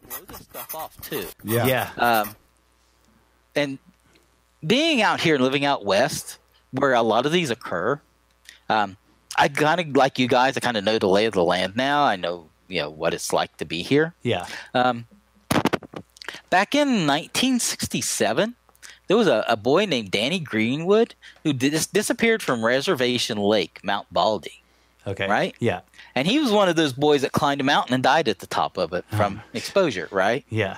blow this stuff off too. Yeah. And being out here and living out west, where a lot of these occur, I kind of like you guys. I kind of know the lay of the land now. I know what it's like to be here. Yeah. Back in 1967, there was a boy named Danny Greenwood who disappeared from Reservation Lake, Mount Baldy. Okay. Right? Yeah. And he was one of those boys that climbed a mountain and died at the top of it from exposure, right? Yeah.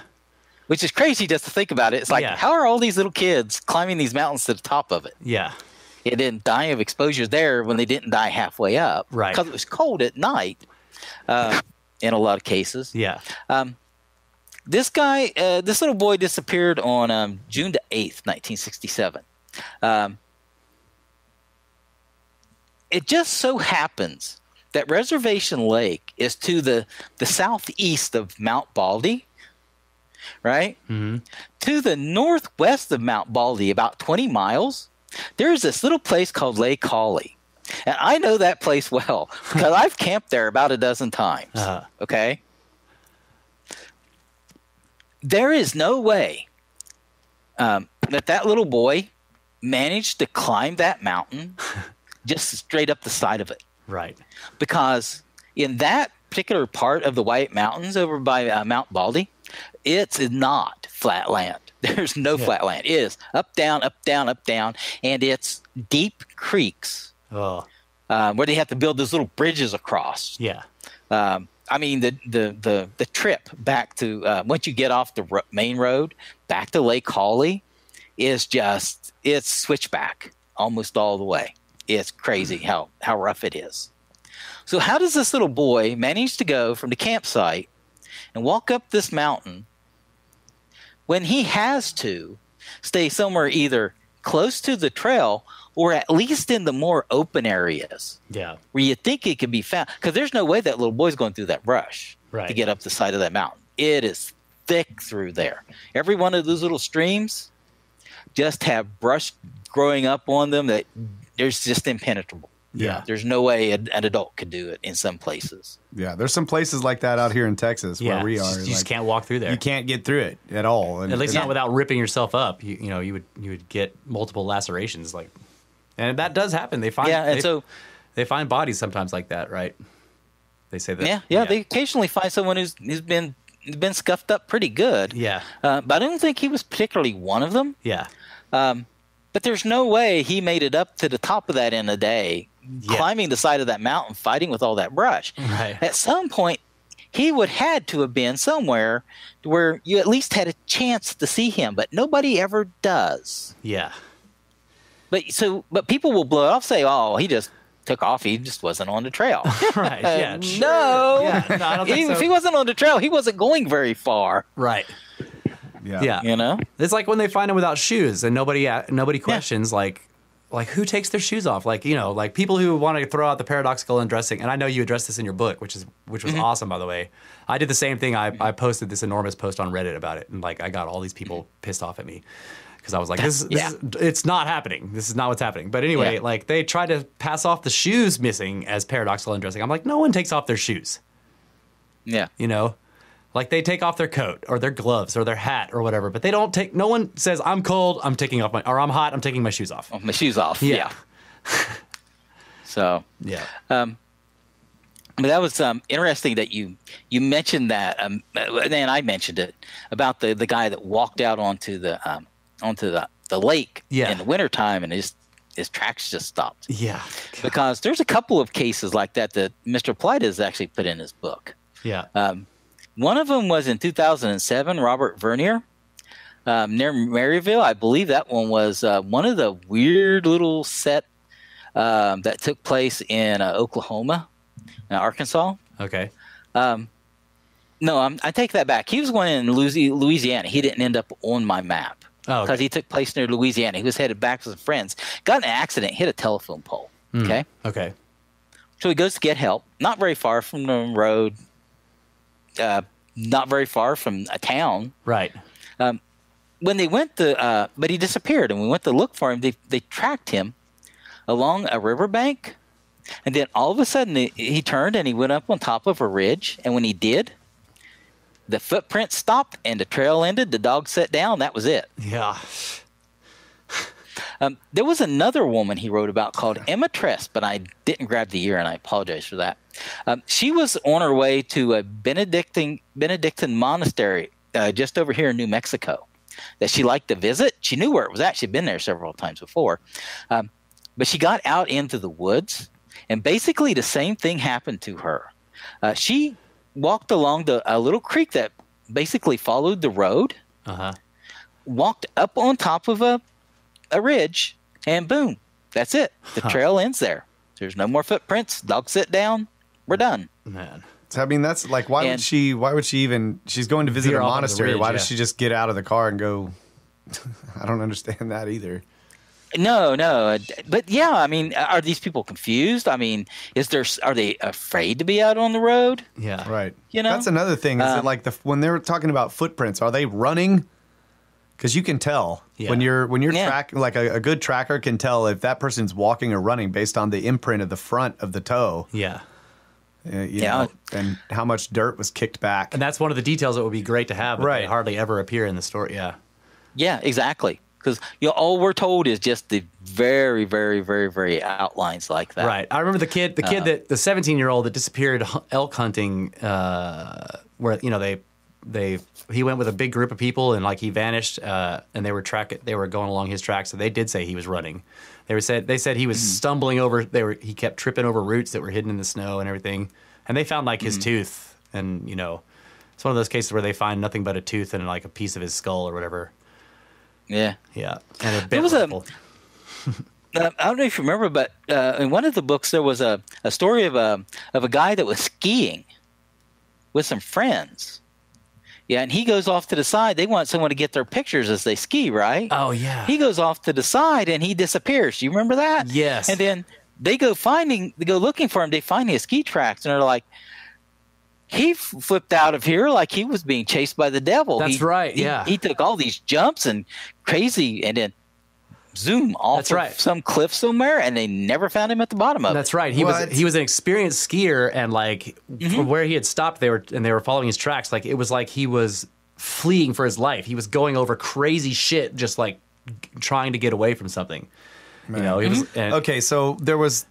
Which is crazy just to think about it. It's like, how are all these little kids climbing these mountains to the top of it? Yeah. It didn't die of exposure there when they didn't die halfway up. Right. Because it was cold at night in a lot of cases. Yeah. This little boy disappeared on June the 8th, 1967. It just so happens that Reservation Lake is to the southeast of Mount Baldy, right? Mm-hmm. To the northwest of Mount Baldy, about 20 miles, there's this little place called Lake Hawley. And I know that place well because I've camped there about a dozen times, okay? There is no way that little boy managed to climb that mountain just straight up the side of it. Right. Because in that particular part of the White Mountains over by Mount Baldy, it's not flat land. There's no flat land. It is up, down, up, down, up, down, and it's deep creeks where they have to build those little bridges across. Yeah. I mean, the trip back to once you get off the main road back to Lake Hawley is it's switchback almost all the way. It's crazy how rough it is. So how does this little boy manage to go from the campsite and walk up this mountain when he has to stay somewhere either close to the trail or at least in the more open areas where you think it could be found? Because there's no way that little boy's going through that brush to get up the side of that mountain. It is thick through there. Every one of those little streams just have brush growing up on them that there's just impenetrable. Yeah. There's no way an adult could do it in some places. Yeah, there's some places like that out here in Texas where we are. You just can't walk through there. You can't get through it at all. And at least not without ripping yourself up. You would get multiple lacerations, and that does happen. They find they find bodies sometimes like that, right? They say that. Yeah. They occasionally find someone who's been scuffed up pretty good. Yeah. But I don't think he was particularly one of them. Yeah. But there's no way he made it up to the top of that in a day, climbing the side of that mountain, fighting with all that brush. Right. At some point, he would had to have been somewhere where you at least had a chance to see him, but nobody ever does. Yeah. But people will blow it off, say, "Oh, he just took off. He just wasn't on the trail." Right. Yeah. No. Yeah. No, I don't think If he wasn't on the trail, he wasn't going very far. Right. Yeah. You know? It's like when they find him without shoes and nobody questions like who takes their shoes off? Like people who want to throw out the paradoxical undressing. And I know you addressed this in your book, which was awesome, by the way. I did the same thing. I posted this enormous post on Reddit about it, and I got all these people pissed off at me because I was like, it's not happening. This is not what's happening. But anyway, they tried to pass off the shoes missing as paradoxical undressing. I'm like, no one takes off their shoes. Yeah. They take off their coat or their gloves or their hat or whatever, but they don't take. No one says, "I'm cold, I'm taking off or I'm hot, I'm taking my shoes off." My shoes off. Yeah. So. Yeah. But that was interesting that you mentioned that, and I mentioned it about the guy that walked out onto the lake in the wintertime and his tracks just stopped. Yeah. Because there's a couple of cases like that Mr. Plight has actually put in his book. Yeah. One of them was in 2007, Robert Vernier, near Maryville. I believe that one was one of the weird little set that took place in Oklahoma, Arkansas. Okay. No, I take that back. He was one in Louisiana. He didn't end up on my map because he took place near Louisiana. He was headed back with some friends, got in an accident, hit a telephone pole. Okay. Okay. So he goes to get help. Not very far from the road. Not very far from a town. Right. When they went to, but he disappeared, and we went to look for him. They tracked him along a riverbank, and then all of a sudden he turned and he went up on top of a ridge. And when he did, the footprints stopped and the trail ended. The dog sat down. That was it. Yeah. There was another woman he wrote about called Emma Tress, but I didn't grab the year, and I apologize for that. She was on her way to a Benedictine monastery just over here in New Mexico that she liked to visit. She knew where it was at. She'd been there several times before. But she got out into the woods, and basically the same thing happened to her. She walked along a little creek that basically followed the road, walked up on top of a ridge, and boom, that's it. The trail ends there. There's no more footprints. Dog sit down. We're done. Man. So, I mean, that's like, why would she even, she's going to visit a monastery. Ridge, why does she just get out of the car and go? I don't understand that either. No. But yeah, I mean, are these people confused? I mean, are they afraid to be out on the road? Yeah. Right. You know? That's another thing. Is it like when they're talking about footprints, are they running? Because you can tell when you're tracking, like a good tracker can tell if that person's walking or running based on the imprint of the front of the toe. Yeah. You know, and how much dirt was kicked back. And that's one of the details that would be great to have, but right. they hardly ever appear in the story. Yeah. Yeah, exactly. Because all we're told is just the very, very, very, very outlines like that. Right. I remember the 17-year-old that disappeared elk hunting, where he went with a big group of people and like he vanished, and they were going along his tracks. So they did say he was running. They said he was stumbling over. He kept tripping over roots that were hidden in the snow and everything. And they found like his tooth, and it's one of those cases where they find nothing but a tooth and like a piece of his skull or whatever. Yeah. Yeah. And a bit there was rifle. I don't know if you remember, but in one of the books there was a story of a guy that was skiing with some friends. Yeah, and he goes off to the side. They want someone to get their pictures as they ski, right? Oh, yeah. He goes off to the side and he disappears. Do you remember that? Yes. And then they go looking for him. They find his ski tracks, and they're like, he flipped out of here like he was being chased by the devil. That's right, yeah. He took all these jumps and crazy, and then zoom off some cliff somewhere, and they never found him at the bottom of it. That's right. He was an experienced skier, and like from where he had stopped, they were following his tracks. Like it was like he was fleeing for his life. He was going over crazy shit, just like trying to get away from something. Man. He was okay. So there was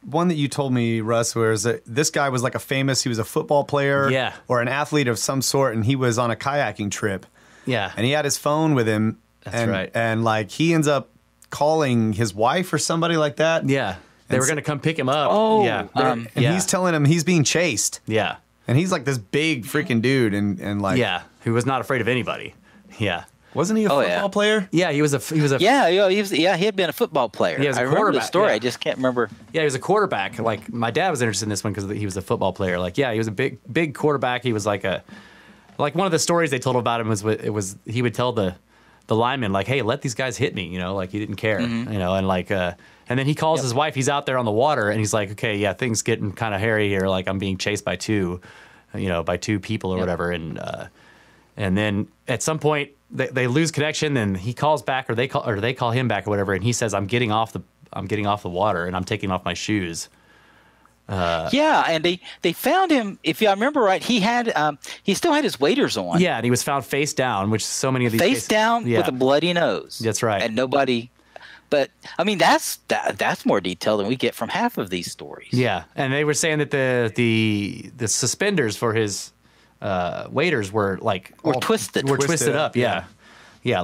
one that you told me, Russ, where this guy was like he was a football player, or an athlete of some sort, and he was on a kayaking trip, and he had his phone with him. That's right. And like he ends up calling his wife or somebody like that. Yeah. They were going to come pick him up. Oh, yeah. And he's telling him he's being chased. Yeah. And he's like this big freaking dude, and like who was not afraid of anybody. Yeah. Wasn't he a football player? Yeah, he was a he had been a football player. He was a I remember the story. Yeah. I just can't remember. Yeah, he was a quarterback. Like my dad was interested in this one because he was a football player. Like he was a big quarterback. He was like one of the stories they told about him was he would tell the lineman like, hey, let these guys hit me, like he didn't care, and like and then he calls his wife. He's out there on the water and he's like, okay, yeah, things getting kind of hairy here. Like I'm being chased by two people or whatever, and then at some point they lose connection, and he calls back, or they call him back or whatever, and he says, I'm getting off the water and I'm taking off my shoes. And they found him. If I remember right, he still had his waders on. Yeah, and he was found face down, which so many of these face down with a bloody nose. That's right. And nobody. But I mean, that's more detail than we get from half of these stories. Yeah, and they were saying that the suspenders for his waders were twisted. Were twisted up. Yeah. Yeah,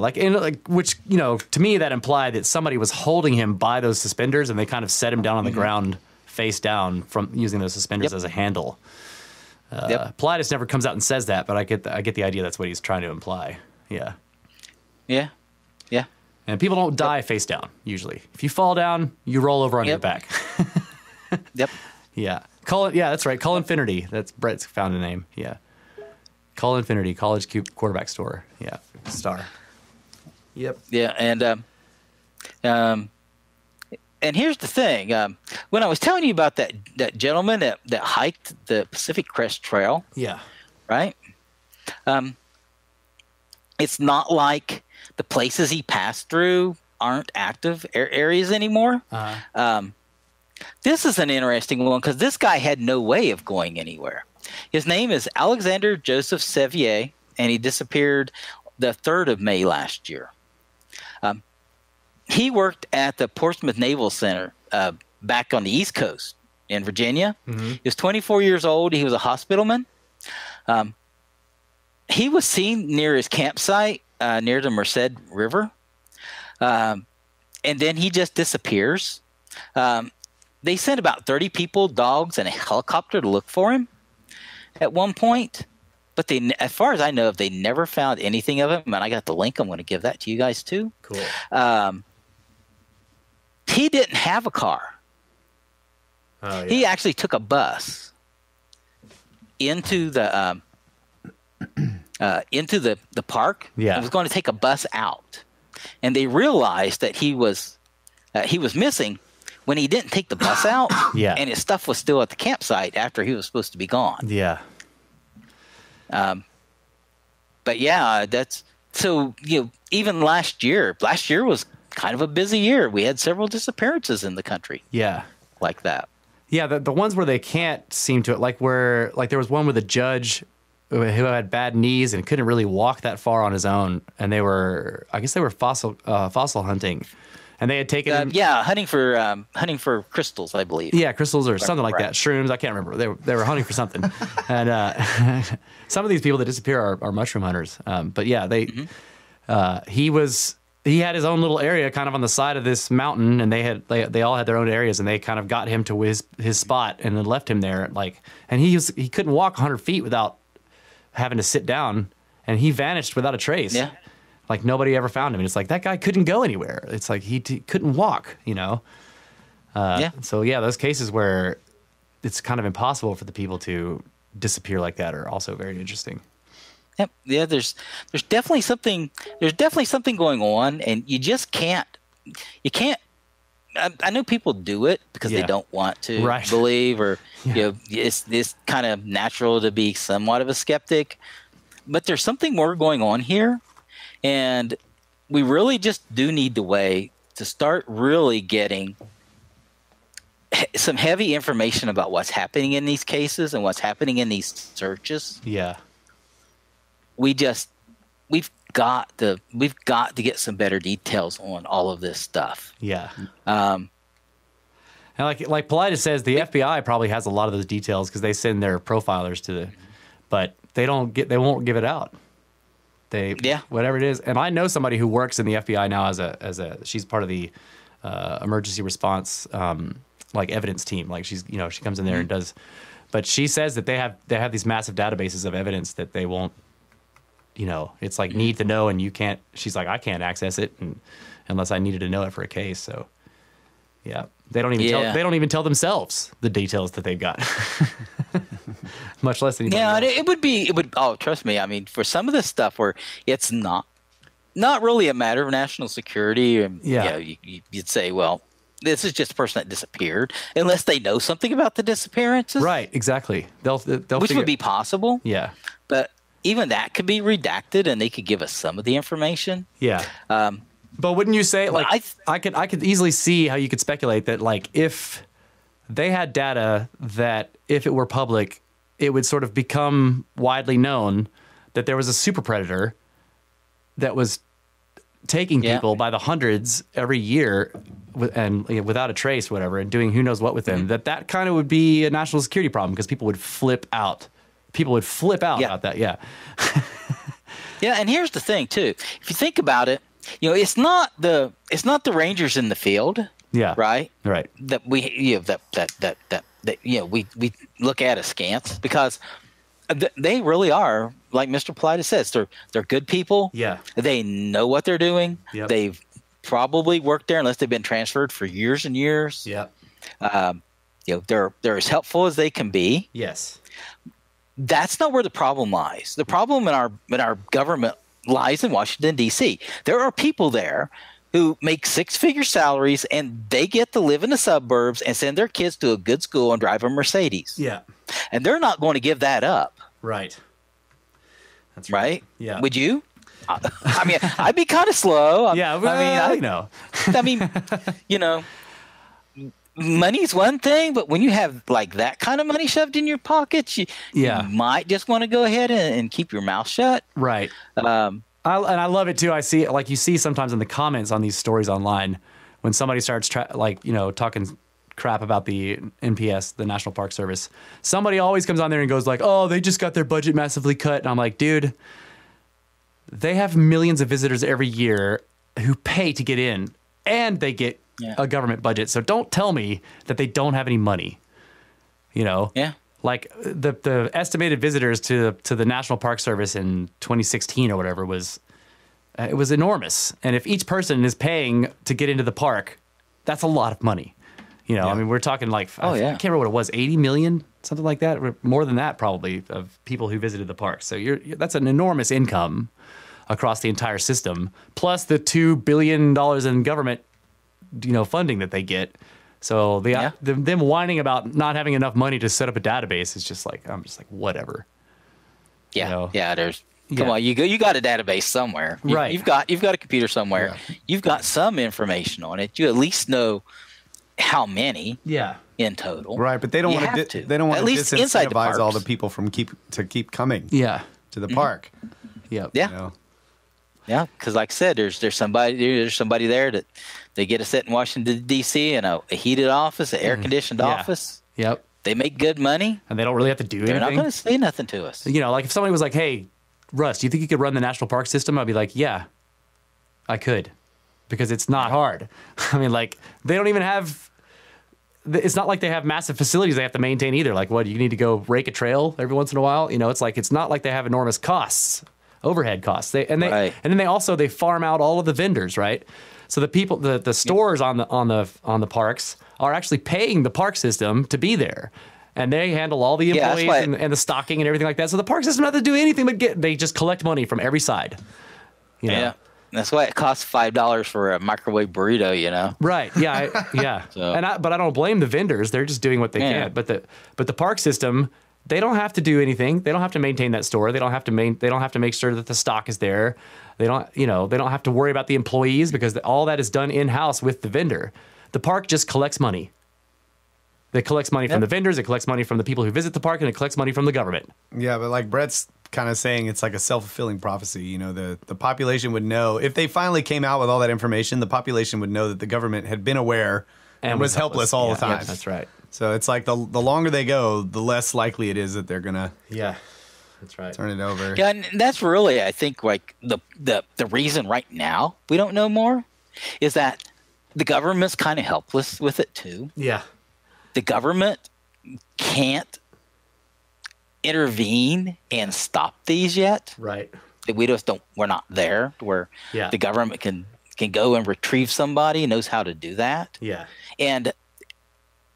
which to me that implied that somebody was holding him by those suspenders, and they kind of set him down on the ground face down from using those suspenders as a handle. Politis never comes out and says that, but I get the idea that's what he's trying to imply. Yeah. Yeah. Yeah. And people don't die face down usually. If you fall down, you roll over on your back. Yep. Yeah. That's right. Call Infinity. That's Brett's found a name. Yeah. Call Infinity, college quarterback store. Yeah. Star. Yep. Yeah, and here's the thing. When I was telling you about that gentleman that hiked the Pacific Crest Trail, right? It's not like the places he passed through aren't active areas anymore. This is an interesting one because this guy had no way of going anywhere. His name is Alexander Joseph Sevier, and he disappeared the 3rd of May last year. He worked at the Portsmouth Naval Center back on the East Coast in Virginia. Mm-hmm. He was 24 years old. He was a hospitalman. He was seen near his campsite near the Merced River. And then he just disappears. They sent about 30 people, dogs, and a helicopter to look for him at one point. But they, as far as I know, they never found anything of him. And I got the link. I'm going to give that to you guys too. Cool. He didn't have a car. Oh, yeah. He actually took a bus into the park. Yeah. And was going to take a bus out, and they realized that he was missing when he didn't take the bus out. Yeah. And his stuff was still at the campsite after he was supposed to be gone. Yeah. But yeah, that's so. Even last year was kind of a busy year. We had several disappearances in the country. Yeah. Like that. Yeah, the ones where they can't seem to, like there was one with a judge who had bad knees and couldn't really walk that far on his own, and they were fossil hunting, and they had taken him, hunting for crystals, I believe. Yeah, crystals or something like that, shrooms. I can't remember. They were hunting for something, and some of these people that disappear are mushroom hunters. But yeah, he had his own little area kind of on the side of this mountain, and they all had their own areas, and they kind of got him to his spot and then left him there. And he couldn't walk 100 feet without having to sit down, and he vanished without a trace. Yeah. Like nobody ever found him. And it's like that guy couldn't go anywhere. It's like he couldn't walk, So yeah, those cases where it's kind of impossible for the people to disappear like that are also very interesting. Yep. Yeah, there's definitely something going on, and you can't. I know people do it because they don't want to believe, or it's kind of natural to be somewhat of a skeptic. But there's something more going on here, and we really just do need the way to start really getting some heavy information about what's happening in these cases and what's happening in these searches. Yeah. We've got to get some better details on all of this stuff. Yeah. And like Politis says, the FBI probably has a lot of those details because they send their profilers but they won't give it out. Whatever it is. And I know somebody who works in the FBI now as she's part of the emergency response evidence team. Like she comes in there and does, but she says that they have these massive databases of evidence that they won't. It's like need to know, and you can't. She's like, I can't access it unless I needed to know it for a case. So, yeah, they don't even tell themselves the details that they've got, much less anybody. Yeah, else. it would. Oh, trust me. I mean, for some of this stuff where it's not really a matter of national security, and you'd say, well, this is just a person that disappeared, unless they know something about the disappearances. Right. Exactly. They'll which would be possible. Yeah. But even that could be redacted, and they could give us some of the information. Yeah. But wouldn't you say, I could easily see how you could speculate that, like, if they had data that if it were public, it would sort of become widely known that there was a super predator that was taking people by the hundreds every year and without a trace, whatever, and doing who knows what with them, that kind of would be a national security problem because people would flip out. About that, yeah. Yeah, and here's the thing too. If you think about it, it's not the rangers in the field, right? That we we look at askance because they really are, like Mr. Politis says, they're good people. Yeah, they know what they're doing. Yep. They've probably worked there unless they've been transferred for years and years. Yeah, they're as helpful as they can be. Yes. That's not where the problem lies. The problem in our government lies in Washington, D.C. There are people there who make six-figure salaries, and they get to live in the suburbs and send their kids to a good school and drive a Mercedes. Yeah. And they're not going to give that up. Right. That's right. Yeah. Would you? I mean, I'd be kind of slow. money's one thing, but when you have like that kind of money shoved in your pockets, you might just want to go ahead and keep your mouth shut. Right. And I love it too. I see, like, you see sometimes in the comments on these stories online when somebody starts talking crap about the NPS, the National Park Service. Somebody always comes on there and goes like, "Oh, they just got their budget massively cut." And I'm like, dude, they have millions of visitors every year who pay to get in, and they get a government budget. So don't tell me that they don't have any money. You know? Yeah. Like the estimated visitors to the National Park Service in 2016 or whatever was enormous. And if each person is paying to get into the park, that's a lot of money. You know, I mean, we're talking like, I can't remember what it was, 80 million, something like that, or more than that probably, of people who visited the park. So that's an enormous income across the entire system, plus the $2 billion in government, funding that they get. So them whining about not having enough money to set up a database is just like, I'm just like, whatever. Yeah. Come on, you got a database somewhere. Right. You've got a computer somewhere. Yeah. You've got some information on it. You at least know how many in total. Right, but they don't want to they don't want to disincentivize all the people from keep coming to the park. Yep. Yeah. Yeah, because like I said, there's somebody there that they get to sit in Washington D.C. in a heated office, an air conditioned office. Yep. They make good money, and they don't really have to do anything. They're not going to say nothing to us. Like if somebody was like, "Hey, Russ, do you think you could run the national park system?" I'd be like, "Yeah, I could," because it's not hard. I mean, like they don't even have. It's not like they have massive facilities they have to maintain either. Like, what, you need to go rake a trail every once in a while? It's not like they have enormous costs. Overhead costs. And then they farm out all of the vendors, right? So the people, the stores on the parks are actually paying the park system to be there, and they handle all the employees and the stocking and everything like that. So the park system doesn't have to do anything but they just collect money from every side. Yeah, that's why it costs $5 for a microwave burrito. Right? Yeah, yeah. But I don't blame the vendors. They're just doing what they can. But the park system. They don't have to do anything. They don't have to maintain that store. They don't have to make sure that the stock is there. They don't have to worry about the employees because all that is done in-house with the vendor. The park just collects money. It collects money from the vendors, it collects money from the people who visit the park, and it collects money from the government. Yeah, but like Brett's kind of saying, it's like a self-fulfilling prophecy. The population would know, if they finally came out with all that information, the population would know that the government had been aware and was helpless all the time. Yes, that's right. So it's like the longer they go, the less likely it is that they're gonna that's right, turn it over. Yeah, and that's really, I think, like the reason right now we don't know more is that the government's kind of helpless with it too. Yeah, the government can't intervene and stop these yet. Right. We just don't. We're not there where the government can go and retrieve somebody and knows how to do that. Yeah, and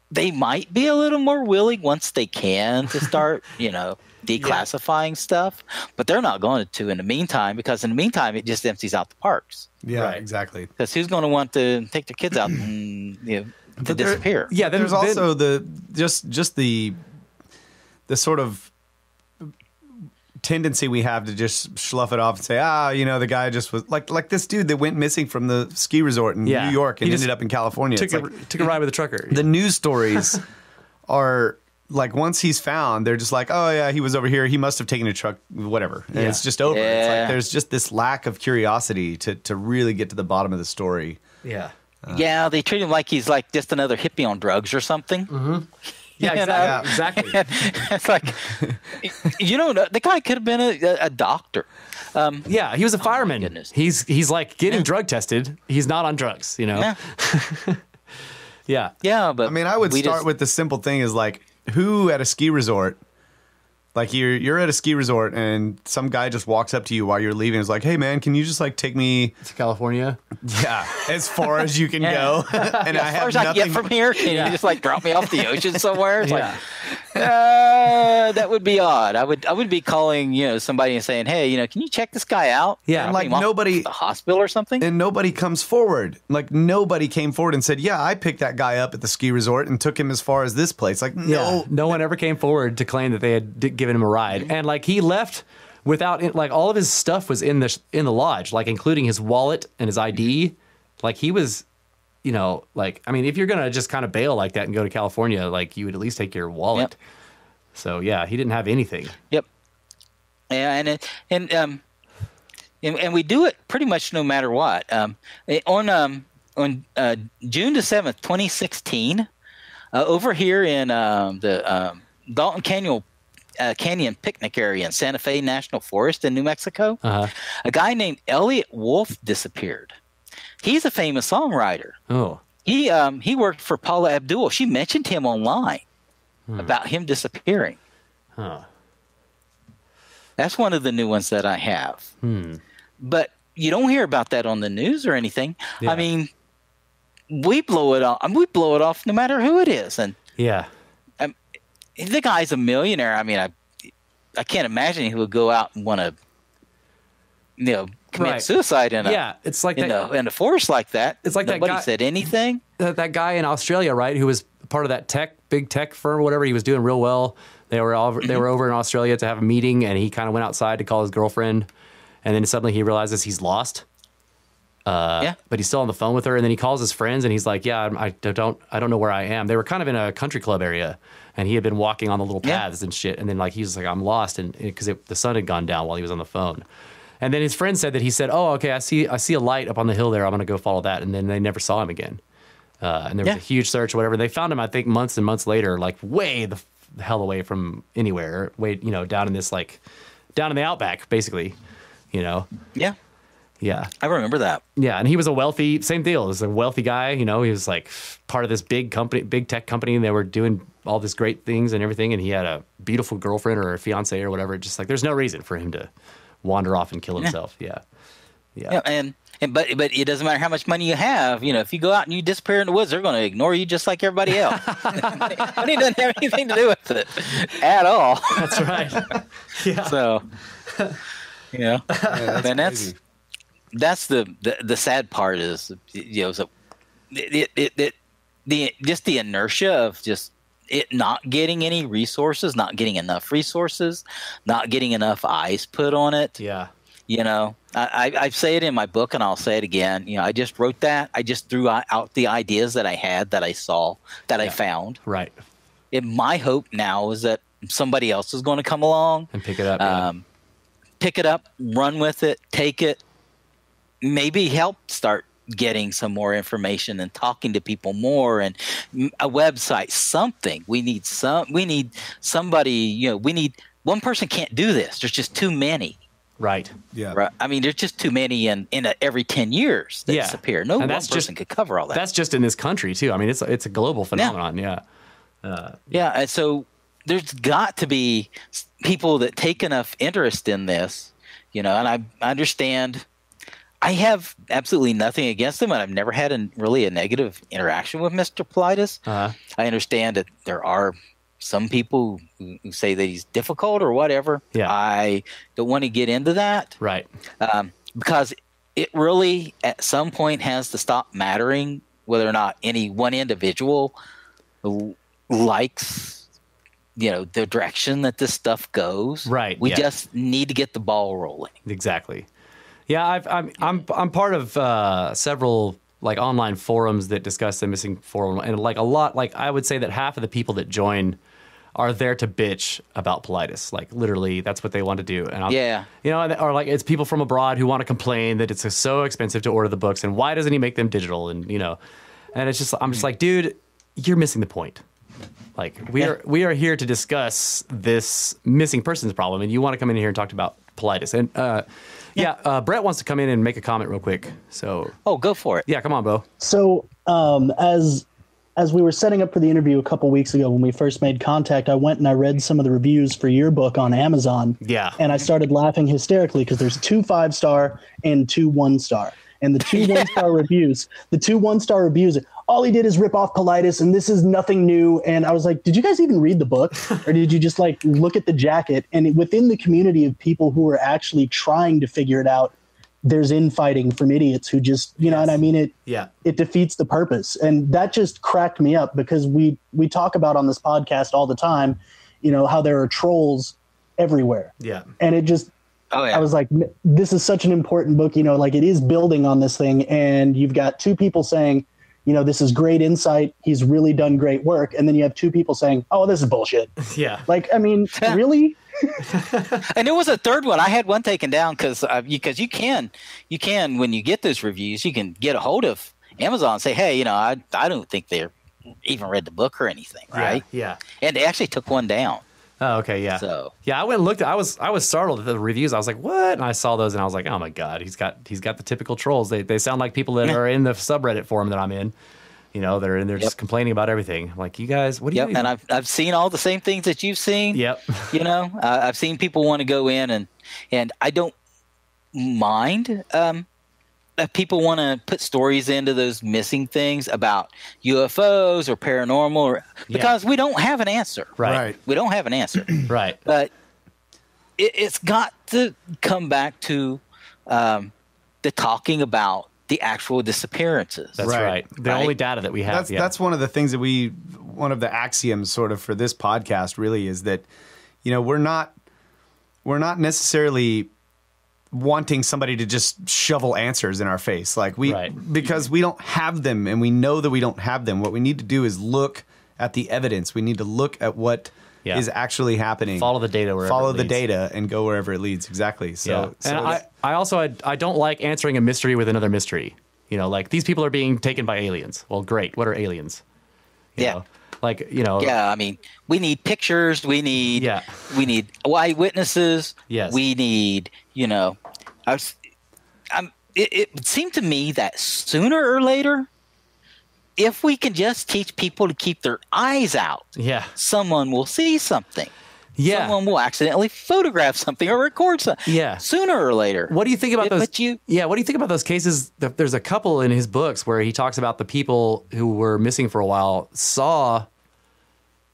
they might be a little more willing once they can to start, declassifying stuff, but they're not going to in the meantime, because in the meantime, it just empties out the parks. Yeah, right. Exactly. Because who's going to want to take their kids out and to disappear? Yeah, there's also the sort of tendency we have to just slough it off and say, the guy just was like this dude that went missing from the ski resort in New York and ended up in California. Took a ride with a trucker. The news stories are like, once he's found, they're just like, oh yeah, he was over here. He must have taken a truck, whatever. And it's just over. Yeah. It's like there's just this lack of curiosity to really get to the bottom of the story. Yeah. They treat him like he's like just another hippie on drugs or something. Mm-hmm. Yeah, exactly. It's like, the guy could have been a doctor. He was a fireman. Goodness. He's like getting drug tested. He's not on drugs, Yeah. Yeah, but I mean, I would start with the simple thing is like, who at a ski resort, like you're at a ski resort and some guy just walks up to you while you're leaving and is like, hey man, can you just like take me to California? Yeah, as far as you can go. And I have as far as I get from here, can you just like drop me off the ocean somewhere? It's like, that would be odd. I would be calling somebody and saying, hey, can you check this guy out? Yeah, and like nobody, the hospital or something, and nobody comes forward. Like nobody came forward and said, yeah, I picked that guy up at the ski resort and took him as far as this place. Like no one ever came forward to claim that they had given him a ride, and like he left without like all of his stuff was in the lodge, like including his wallet and his ID. Like he was you know, like, I mean, if you're going to just kind of bail like that and go to California, like, you would at least take your wallet. Yep. So, yeah, he didn't have anything. Yep. Yeah, and we do it pretty much no matter what. On June the 7th, 2016, over here in the Dalton Canyon picnic area in Santa Fe National Forest in New Mexico, a guy named Elliot Wolf disappeared. He's a famous songwriter. Oh. He worked for Paula Abdul. She mentioned him online about him disappearing. Huh. That's one of the new ones that I have. But you don't hear about that on the news or anything. Yeah. I mean, we blow it off. We blow it off no matter who it is. And Yeah. the guy's a millionaire. I mean, I can't imagine he would go out and want to, commit suicide in it's like in a forest like that. It's like nobody that guy said anything. That guy in Australia, right, who was part of that big tech firm or whatever. He was doing real well. They were over in Australia to have a meeting, and he kind of went outside to call his girlfriend, and then suddenly he realizes he's lost. But he's still on the phone with her, and then he calls his friends, and he's like, "Yeah, I don't know where I am." They were kind of in a country club area, and he had been walking on the little paths and shit, and then like he was like, "I'm lost," and because the sun had gone down while he was on the phone. And then his friend said that he said, "Oh, okay, I see a light up on the hill there. I'm gonna go follow that." And then they never saw him again. And there was a huge search or whatever. They found him, I think, months and months later, like way the hell away from anywhere, way down in this down in the outback, basically. Yeah. Yeah. I remember that. Yeah, and he was a wealthy, same deal. He was a wealthy guy. He was like part of this big tech company, and they were doing all these great things and everything. And he had a beautiful girlfriend or a fiance or whatever. Just like there's no reason for him to wander off and kill himself. Yeah. But it doesn't matter how much money you have. If you go out and you disappear in the woods, they're going to ignore you just like everybody else. Money doesn't have anything to do with it at all. That's right. Yeah. So, and that's the sad part is so just the inertia of just it not getting any resources, not getting enough resources, not getting enough eyes put on it. Yeah. I say it in my book, and I'll say it again. I just wrote that. I just threw out the ideas that I had, that I saw, that I found. Right. And my hope now is that somebody else is going to come along and pick it up. Pick it up, run with it, take it, maybe help start getting some more information and talking to people more, and a website, something. We need somebody. We need one person can't do this. There's just too many. Right. Yeah. Right. I mean, there's just too many in every 10 years that disappear. No one person could cover all that. That's just in this country too. I mean, it's a global phenomenon. Yeah. And so there's got to be people that take enough interest in this, and I understand. I have absolutely nothing against him, and I've never had really a negative interaction with Mr. Politis. I understand that there are some people who say that he's difficult or whatever. Yeah. I don't want to get into that. Right. Because it really, at some point, has to stop mattering whether or not any one individual likes, the direction that this stuff goes. Right. We just need to get the ball rolling. Exactly. Yeah, I'm part of several online forums that discuss the missing 411, and a lot, I would say that half of the people that join are there to bitch about Politis. Like literally, that's what they want to do. And or it's people from abroad who want to complain that it's so expensive to order the books, and why doesn't he make them digital? And and it's just I'm just like, dude, you're missing the point. Like we are here to discuss this missing persons problem, and you want to come in here and talk about Politis. And Brett wants to come in and make a comment real quick. So go for it. Yeah, come on, Bo. So as we were setting up for the interview a couple weeks ago when we first made contact, I went and I read some of the reviews for your book on Amazon. Yeah. And I started laughing hysterically because there's 2 5-star and 2 1-star. And the 2 1-star reviews, all he did is rip off Politis, and this is nothing new. And I was like, did you guys even read the book? Or did you just look at the jacket? And within the community of people who are actually trying to figure it out, there's infighting from idiots who just, and I mean, it defeats the purpose. And that just cracked me up because we talk about on this podcast all the time, how there are trolls everywhere. Yeah. And it just, I was like, this is such an important book, it is building on this thing. And you've got 2 people saying, this is great insight. He's really done great work. And then you have two people saying, oh, this is bullshit. Yeah. Like, I mean, really? And there was a third one. I had one taken down because you can, when you get those reviews, you can get a hold of Amazon and say, hey, I don't think they're even read the book or anything, right? Yeah. And they actually took one down. Oh, okay, yeah. So yeah, I went and looked. I was startled at the reviews. I was like, "What?" And I saw those, and I was like, "Oh my god, he's got the typical trolls. They sound like people that are in the subreddit forum that I'm in. They're in there just complaining about everything. I'm like, you guys, what do you?" And I've seen all the same things that you've seen. Yep. I've seen people want to go in and I don't mind. If people want to put stories into those missing things about UFOs or paranormal, because we don't have an answer. Right. We don't have an answer. Right. But it's got to come back to the talking about the actual disappearances. That's right. The only data that we have. That's one of the things that one of the axioms sort of for this podcast really is that, we're not necessarily wanting somebody to just shovel answers in our face. Like because we don't have them and we know that we don't have them. What we need to do is look at the evidence. We need to look at what is actually happening. Follow the data wherever it leads. Data and go wherever it leads. Exactly. So I also I don't like answering a mystery with another mystery. Like these people are being taken by aliens. Well, great. What are aliens? You know? Like, Yeah, I mean, we need pictures. We need eyewitnesses. Yes. We need, it seemed to me that sooner or later, if we can just teach people to keep their eyes out, someone will see something. Yeah. Someone will accidentally photograph something or record something. Yeah. Sooner or later. What do you think about those? What do you think about those cases? There's a couple in his books where he talks about the people who were missing for a while saw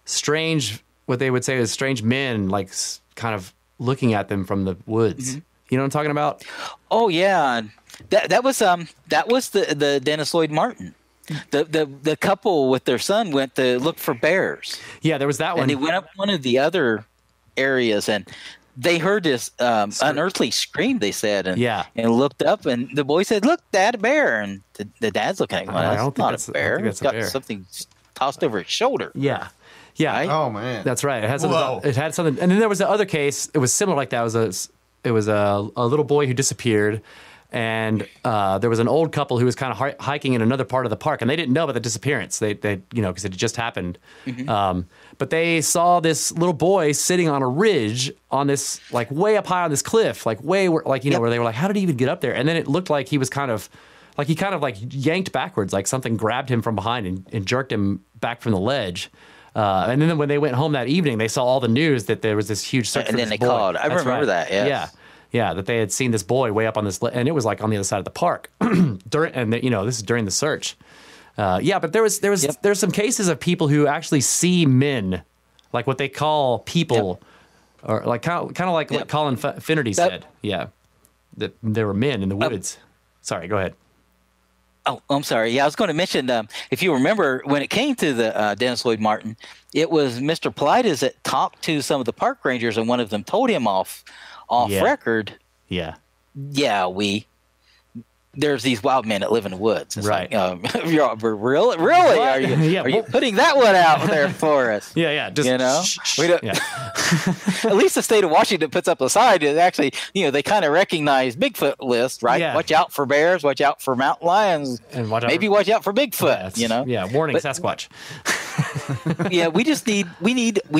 strange, what they would say is strange men, like kind of looking at them from the woods. Mm-hmm. You know what I'm talking about? Oh yeah, that was the Dennis Lloyd Martin. The couple with their son went to look for bears. Yeah, there was that one. And they went up one of the other areas and they heard this unearthly scream, they said, and looked up, and the boy said, "Look, Dad, a bear." And the dad's looking at him, "That's not a bear. It's got something tossed over its shoulder." Yeah. Yeah. Right? Oh man. That's right. It had something. And then there was the other case. It was similar like that. It was a little boy who disappeared, and there was an old couple who was kind of hiking in another part of the park, and they didn't know about the disappearance. They because it had just happened. Mm-hmm. But they saw this little boy sitting on a ridge on this, like way up high on this cliff, like where they were like, how did he even get up there? And then it looked like he was kind of yanked backwards, like something grabbed him from behind and jerked him back from the ledge. And then when they went home that evening, they saw all the news that there was this huge search for this boy. And then they called. I remember that. Yes. Yeah, that they had seen this boy way up on this, and it was like on the other side of the park. This is during the search. But there's some cases of people who actually see men, like what they call people, or like kind of like what Colin Finnerty said. Yeah, that there were men in the woods. Sorry, go ahead. Oh, I'm sorry. Yeah, I was going to mention, if you remember, when it came to the Dennis Lloyd Martin, it was Mr. Paulides that talked to some of the park rangers, and one of them told him off record. Yeah. Yeah, there's these wild men that live in the woods. It's right. Like, really? Are you putting that one out there for us? Yeah. Just, we don't. Yeah. At least the state of Washington puts up a sign that actually, they kind of recognize Bigfoot list, right? Yeah. Watch out for bears. Watch out for mountain lions. And watch out for Bigfoot. Yeah. Warning, Sasquatch. Yeah, we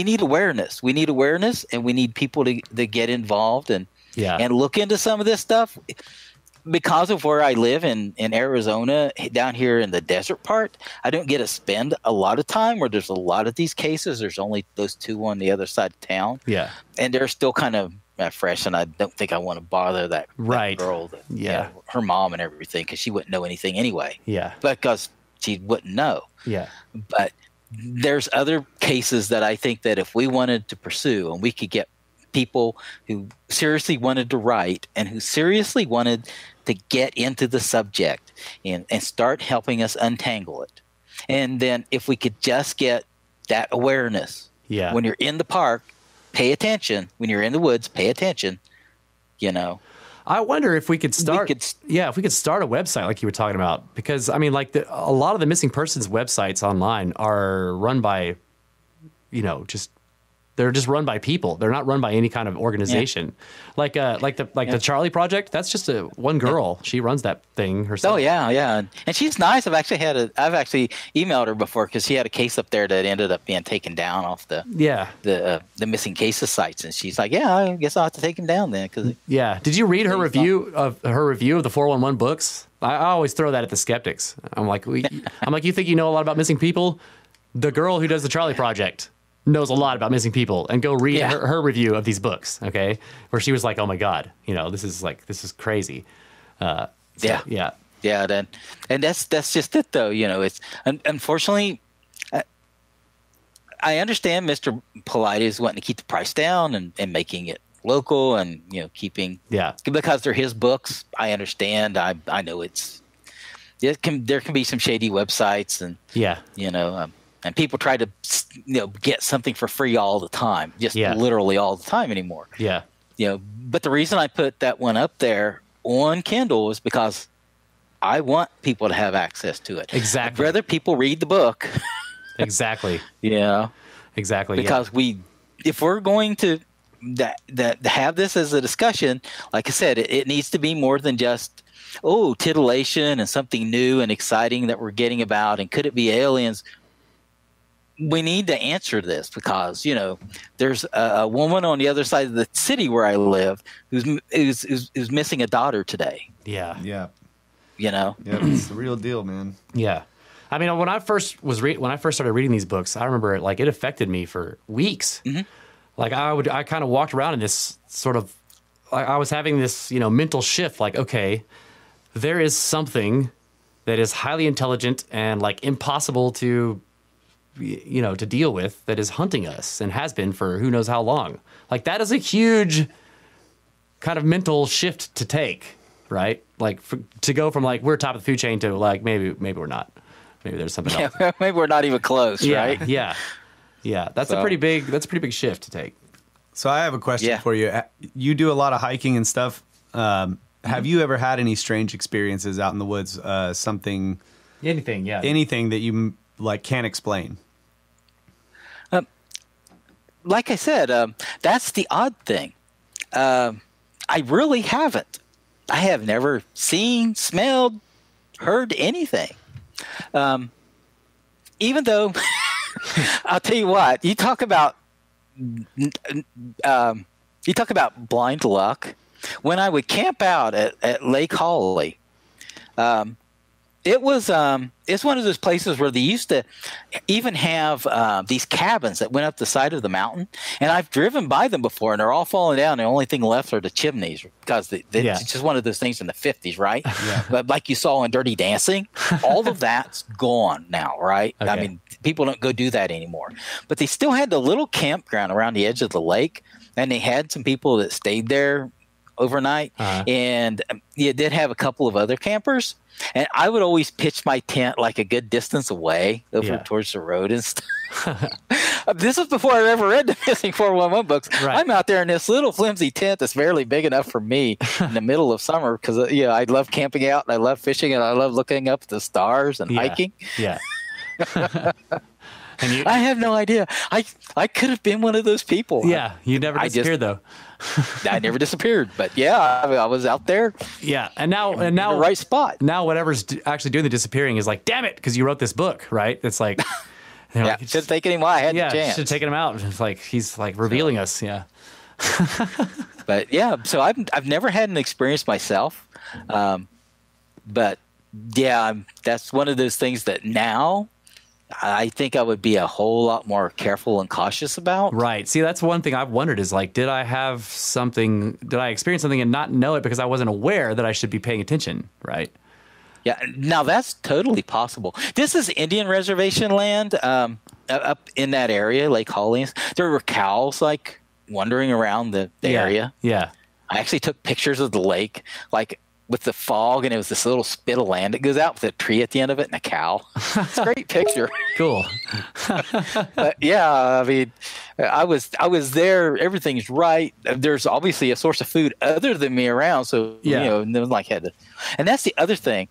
need awareness. We need awareness, and we need people to get involved and look into some of this stuff. Because of where I live in Arizona, down here in the desert part, I don't get to spend a lot of time where there's a lot of these cases. There's only those two on the other side of town. Yeah. And they're still kind of fresh, and I don't think I want to bother that girl, her mom and everything, because she wouldn't know anything anyway. Yeah. Because she wouldn't know. Yeah. But there's other cases that I think that if we wanted to pursue and we could get people who seriously wanted to write and who seriously wanted to get into the subject and start helping us untangle it. And then if we could just get that awareness, when you're in the park, pay attention. When you're in the woods, pay attention, I wonder if we could start. If we could start a website like you were talking about, because I mean, like a lot of the missing persons websites online are run by, they're just run by people. They're not run by any kind of organization. Like the Charlie Project. That's just one girl. She runs that thing herself. Oh yeah, and she's nice. I've actually emailed her before because she had a case up there that ended up being taken down off the missing cases sites, and she's like, yeah, I guess I'll have to take him down then. Did you read her review of the 411 books? I always throw that at the skeptics. I'm like, you think you know a lot about missing people? The girl who does the Charlie Project knows a lot about missing people, and go read her review of these books, okay? Where she was like, oh my God, this is crazy. And that's just it though. It's unfortunately, I understand Mr. Polite is wanting to keep the price down and making it local and, keeping, because they're his books. I understand. I know there can be some shady websites and, and people try to, get something for free all the time, just literally all the time anymore. Yeah. But the reason I put that one up there on Kindle is because I want people to have access to it. Exactly. I'd rather people read the book. Exactly. Exactly. Because if we're going to have this as a discussion, like I said, it needs to be more than just, titillation and something new and exciting that we're getting about. And could it be aliens? We need to answer this because, there's a woman on the other side of the city where I live who's missing a daughter today. Yeah. Yeah. Yeah, it's the real deal, man. Yeah. I mean, when I first started reading these books, I remember it affected me for weeks. Mm-hmm. Like I kind of walked around in this sort of, I was having this, mental shift. Like, okay, there is something that is highly intelligent and like impossible to deal with that is hunting us and has been for who knows how long. Like that is a huge kind of mental shift to take, right? Like to go from like we're top of the food chain to like maybe we're not. Maybe there's something else. Maybe we're not even close, right? Yeah. That's a pretty big shift to take. So I have a question for you. You do a lot of hiking and stuff. Have you ever had any strange experiences out in the woods? Anything that you like can't explain? Like I said, that's the odd thing. I really haven't. I have never seen, smelled, heard anything. Even though, I'll tell you what, you talk about blind luck. When I would camp out at Lake Holly, it's one of those places where they used to even have these cabins that went up the side of the mountain, and I've driven by them before, and they're all falling down. The only thing left are the chimneys because it's just one of those things in the 50s, right? Yeah. But like you saw in Dirty Dancing, all of that's gone now, right? Okay. I mean, people don't go do that anymore. But they still had the little campground around the edge of the lake, and they had some people that stayed there overnight, and you did have a couple of other campers. And I would always pitch my tent like a good distance away over towards the road and stuff. This is before I ever read the Missing 411 books. Right. I'm out there in this little flimsy tent that's barely big enough for me in the middle of summer because I love camping out and I love fishing and I love looking up at the stars and hiking. Yeah. I have no idea. I could have been one of those people. Yeah, you never disappeared though. I never disappeared, but I was out there. Yeah, and now in the right spot. Now whatever's actually doing the disappearing is like, damn it, because you wrote this book, right? It's like, like, should have taken him while I had the chance. Should have taken him out. It's like he's like revealing us. Yeah. But so I've never had an experience myself, but that's one of those things that now I think I would be a whole lot more careful and cautious about. Right. See, that's one thing I've wondered is like, did I experience something and not know it because I wasn't aware that I should be paying attention, right? Yeah. Now that's totally possible. This is Indian reservation land up in that area, Lake Holly. There were cows like wandering around the area. Yeah. I actually took pictures of the lake. Like with the fog, and it was this little spit of land that goes out with a tree at the end of it and a cow. It's a great picture. Cool. But yeah, I mean, I was there. Everything's right. There's obviously a source of food other than me around, so Yeah. you know, no one like had to. And that's the other thing.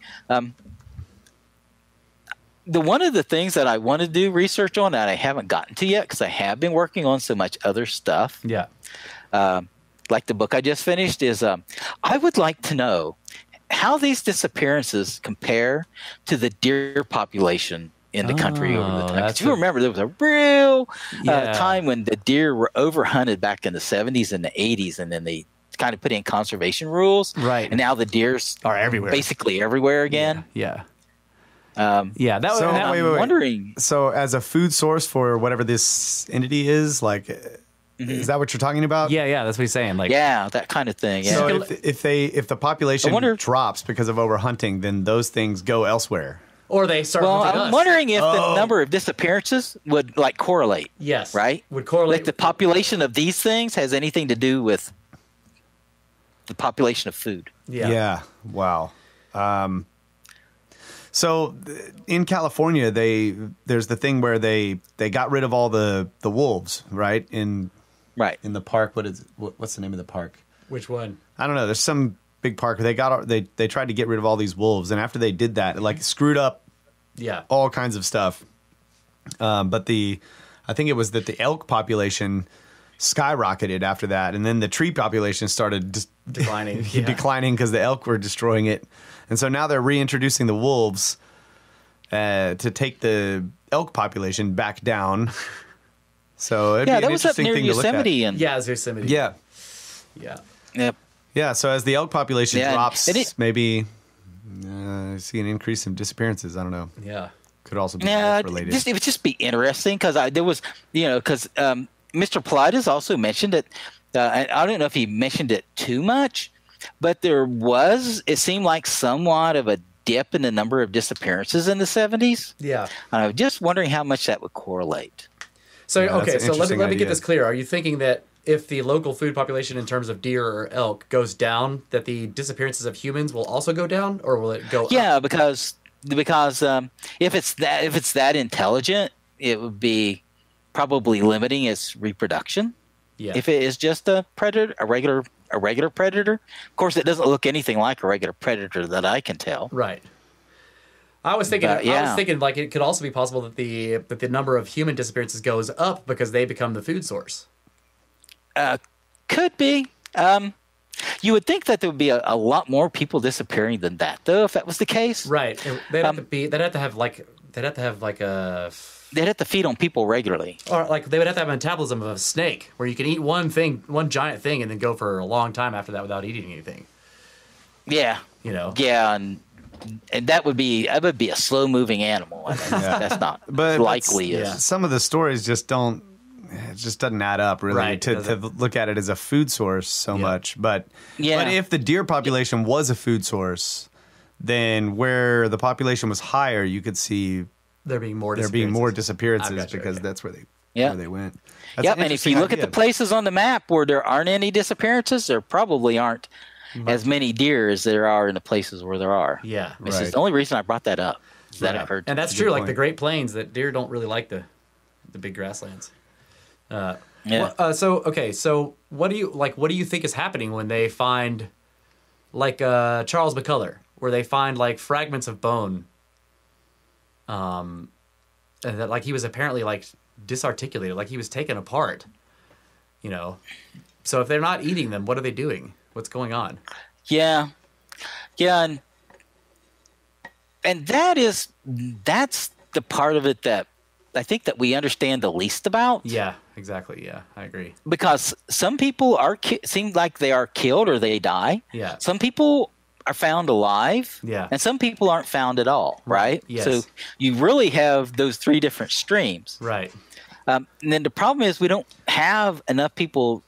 One of the things that I want to do research on that I haven't gotten to yet because I have been working on so much other stuff. Yeah. Like the book I just finished is I would like to know how these disappearances compare to the deer population in the country over the time. 'Cause you remember there was a real time when the deer were overhunted back in the 70s and the 80s, and then they kind of put in conservation rules. Right. And now the deers are everywhere. Basically everywhere again. Yeah. Yeah. That was. So, I'm wondering. So as a food source for whatever this entity is, like, is that what you're talking about? Yeah. That's what he's saying. Like, Yeah, that kind of thing. Yeah. So if the population I wonder- drops because of overhunting, then those things go elsewhere. or they start. Well, hunting I'm us. wondering if the number of disappearances would like correlate. Yes. Right? Would correlate Like the population of these things has anything to do with the population of food. Yeah. Wow. So in California, there's the thing where they got rid of all the wolves, right? In the park. What's the name of the park? Which one? I don't know. There's some big park where they tried to get rid of all these wolves, and after they did that, it like screwed up Yeah. all kinds of stuff. But I think it was that the elk population skyrocketed after that, and then the tree population started Declining. declining because the elk were destroying it, and so now they're reintroducing the wolves to take the elk population back down. So it'd be an that was up interesting near thing to look at. Yosemite and Yeah. It's Yosemite. Yeah, Yeah. Yep. yeah. So as the elk population Yeah, drops, and it- maybe see an increase in disappearances. I don't know. Yeah. Could also be Yeah, wolf related. it would just be interesting because there was, because Mr. Politis also mentioned it. I don't know if he mentioned it too much, but it seemed like somewhat of a dip in the number of disappearances in the 70s. Yeah. I'm just wondering how much that would correlate. So Yeah, that's okay, an so let interesting me get idea. this clear. Are you thinking that if the local food population in terms of deer or elk goes down, that the disappearances of humans will also go down, or will it go up? Yeah, because if it's that intelligent, it would be probably limiting its reproduction. Yeah. If it is just a predator, a regular predator, of course, it doesn't look anything like a regular predator that I can tell. Right. I was thinking. But, yeah. I was thinking like it could also be possible that the number of human disappearances goes up because they become the food source. Could be. You would think that there would be a lot more people disappearing than that, though, if that was the case. Right. They'd have to be. They'd have to have like a. They'd have to feed on people regularly. Or like they would have to have a metabolism of a snake, where you can eat one giant thing, and then go for a long time after that without eating anything. Yeah. You know. Yeah, and that would be a slow moving animal. I mean, that's not likely. Yeah. Some of the stories just don't. It just doesn't add up really Right, to look at it as a food source so much. But Yeah. but if the deer population was a food source, then where the population was higher, you could see There being more disappearances I've got you, because okay. that's where they Yeah. where they went. That's Yep, an and if interesting you look at idea. the places on the map where there aren't any disappearances, there probably aren't as many deer as there are in the places where there are. Yeah. This is Right. the only reason I brought that up. Is that Right. occurred. And that's That's a true. good Like the point. Great Plains, that deer don't really like the big grasslands. Yeah. So what do you think is happening when they find like Charles McCullough, where they find like fragments of bone, and that like he was apparently like disarticulated, like he was taken apart, you know. So if they're not eating them, what are they doing? What's going on? Yeah, and that's the part of it that I think that we understand the least about. Yeah, exactly. Yeah, I agree. Because some people seem like they are killed or they die. Yeah. Some people are found alive. Yeah. And some people aren't found at all. Right. Yes. So you really have those three different streams. Right. And then the problem is we don't have enough people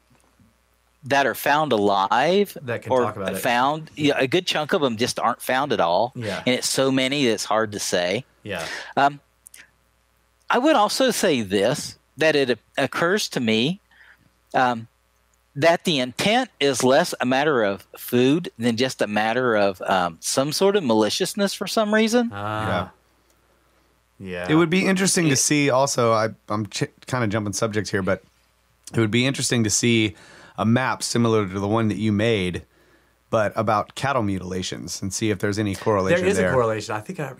that are found alive That can or talk about it. found. Yeah, a good chunk of them just aren't found at all. Yeah. And it's so many that it's hard to say. Yeah. I would also say this, that it occurs to me that the intent is less a matter of food than just a matter of some sort of maliciousness for some reason. Yeah. Yeah. It would be interesting to see also, I'm kind of jumping subjects here, but it would be interesting to see a map similar to the one that you made, but about cattle mutilations and see if there's any correlation there. There is a correlation. I think I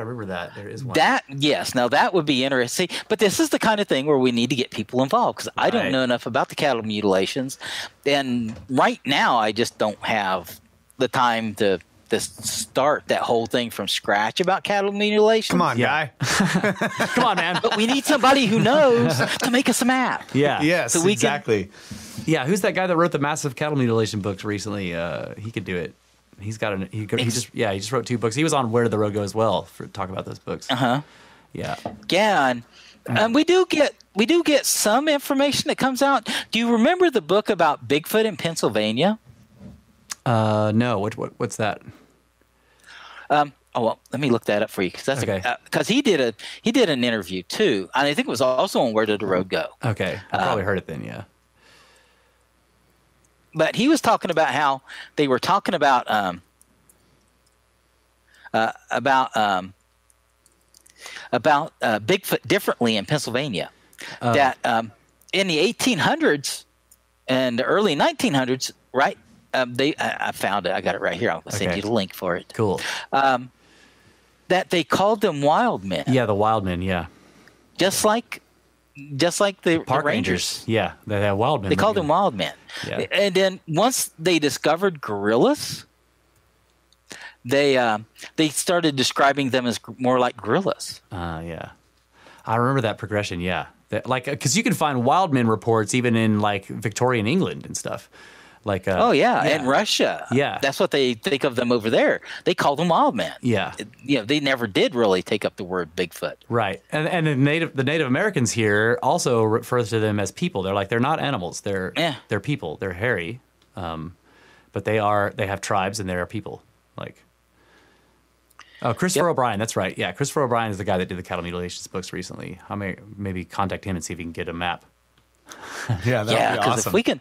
remember that. There is one. Yes. Now that would be interesting. But this is the kind of thing where we need to get people involved because I don't know enough about the cattle mutilations. And right now, I just don't have the time to start that whole thing from scratch about cattle mutilation. Come on, guy. Come on, man. But we need somebody who knows to make us a map. Yeah. Yes, so exactly. Yeah, who's that guy that wrote the massive cattle mutilation books recently? He could do it. He's got he just wrote 2 books. He was on Where Did the Road Go as well for talk about those books. Uh-huh. Yeah. Yeah, and we do get some information that comes out. Do you remember the book about Bigfoot in Pennsylvania? No. What's that? Oh well, let me look that up for you because because he did an interview too, and I think it was also on Where Did the Road Go. Okay, I probably heard it then. Yeah. But he was talking about how they were talking about Bigfoot differently in Pennsylvania. That in the 1800s and the early 1900s, right? I found it. I got it right here. I'll send you the link for it. Cool. That they called them wild men. Yeah, the wild men. Yeah. Just like the Park Rangers. Yeah, they have wild men. They called them wild men. Yeah. And then once they discovered gorillas, they started describing them as more like gorillas. Yeah. I remember that progression, yeah. Because you can find wild men reports even in, like, Victorian England and stuff. Like, and Russia. Yeah. That's what they think of them over there. They call them wild men. Yeah. They never did really take up the word Bigfoot. Right. And the Native Americans here also refer to them as people. They're not animals. They're people. They're hairy. But they have tribes and they are people. Like, Christopher O'Brien, that's right. Yeah, Christopher O'Brien is the guy that did the cattle mutilations books recently. I may maybe contact him and see if he can get a map. Yeah, that would be awesome.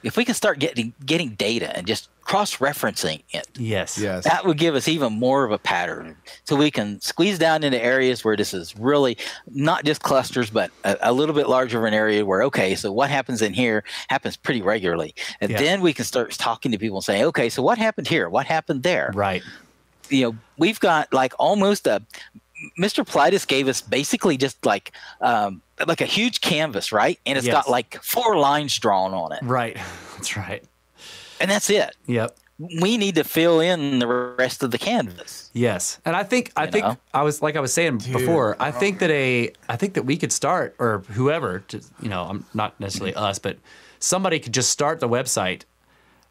If we can start getting data and just cross-referencing it, yes, that would give us even more of a pattern, so we can squeeze down into areas where this is really not just clusters, but a little bit larger of an area where, so what happens in here happens pretty regularly, and then we can start talking to people and saying, okay, so what happened here? What happened there? Right. We've got like almost Mr. Politis gave us basically just like a huge canvas, right? And it's got like 4 lines drawn on it. Right. That's right. And that's it. Yep. We need to fill in the rest of the canvas. Yes. And I think I was saying before, I think that we could start, or whoever, I'm not necessarily us, but somebody could just start the website.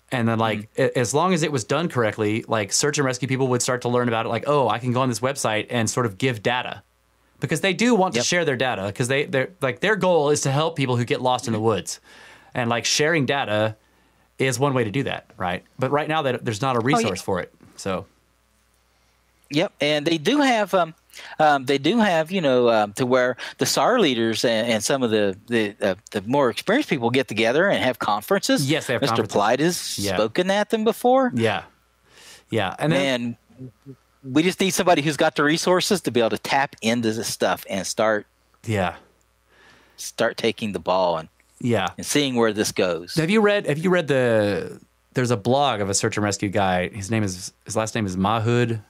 And then, as long as it was done correctly, like search and rescue people would start to learn about it. Like, I can go on this website and sort of give data, because they do want to share their data. Because their goal is to help people who get lost in the woods, and like sharing data is one way to do that, right? But right now, there's not a resource for it. So, yep, and they do have to where the SAR leaders and some of the more experienced people get together and have conferences. Yes, they have Mr. conferences. Plight has spoken at them before. Yeah. And then, we just need somebody who's got the resources to be able to tap into this stuff and start taking the ball and seeing where this goes. Have you read there's a blog of a search and rescue guy. His last name is Mahood.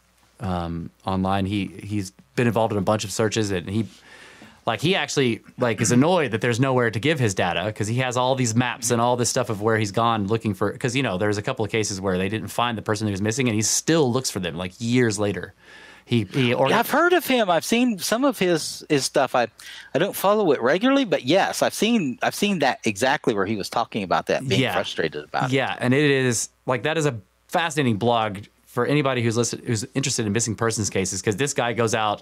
Online, he's been involved in a bunch of searches, and he actually is annoyed that there's nowhere to give his data, because he has all these maps and all this stuff of where he's gone looking for, because there's a couple of cases where they didn't find the person who was missing, and he still looks for them like years later. I've heard of him. I've seen some of his stuff. I don't follow it regularly, but yes, I've seen that exactly where he was talking about that, being frustrated about it. Yeah, and it is that is a fascinating blog for anybody who's interested in missing persons cases, because this guy goes out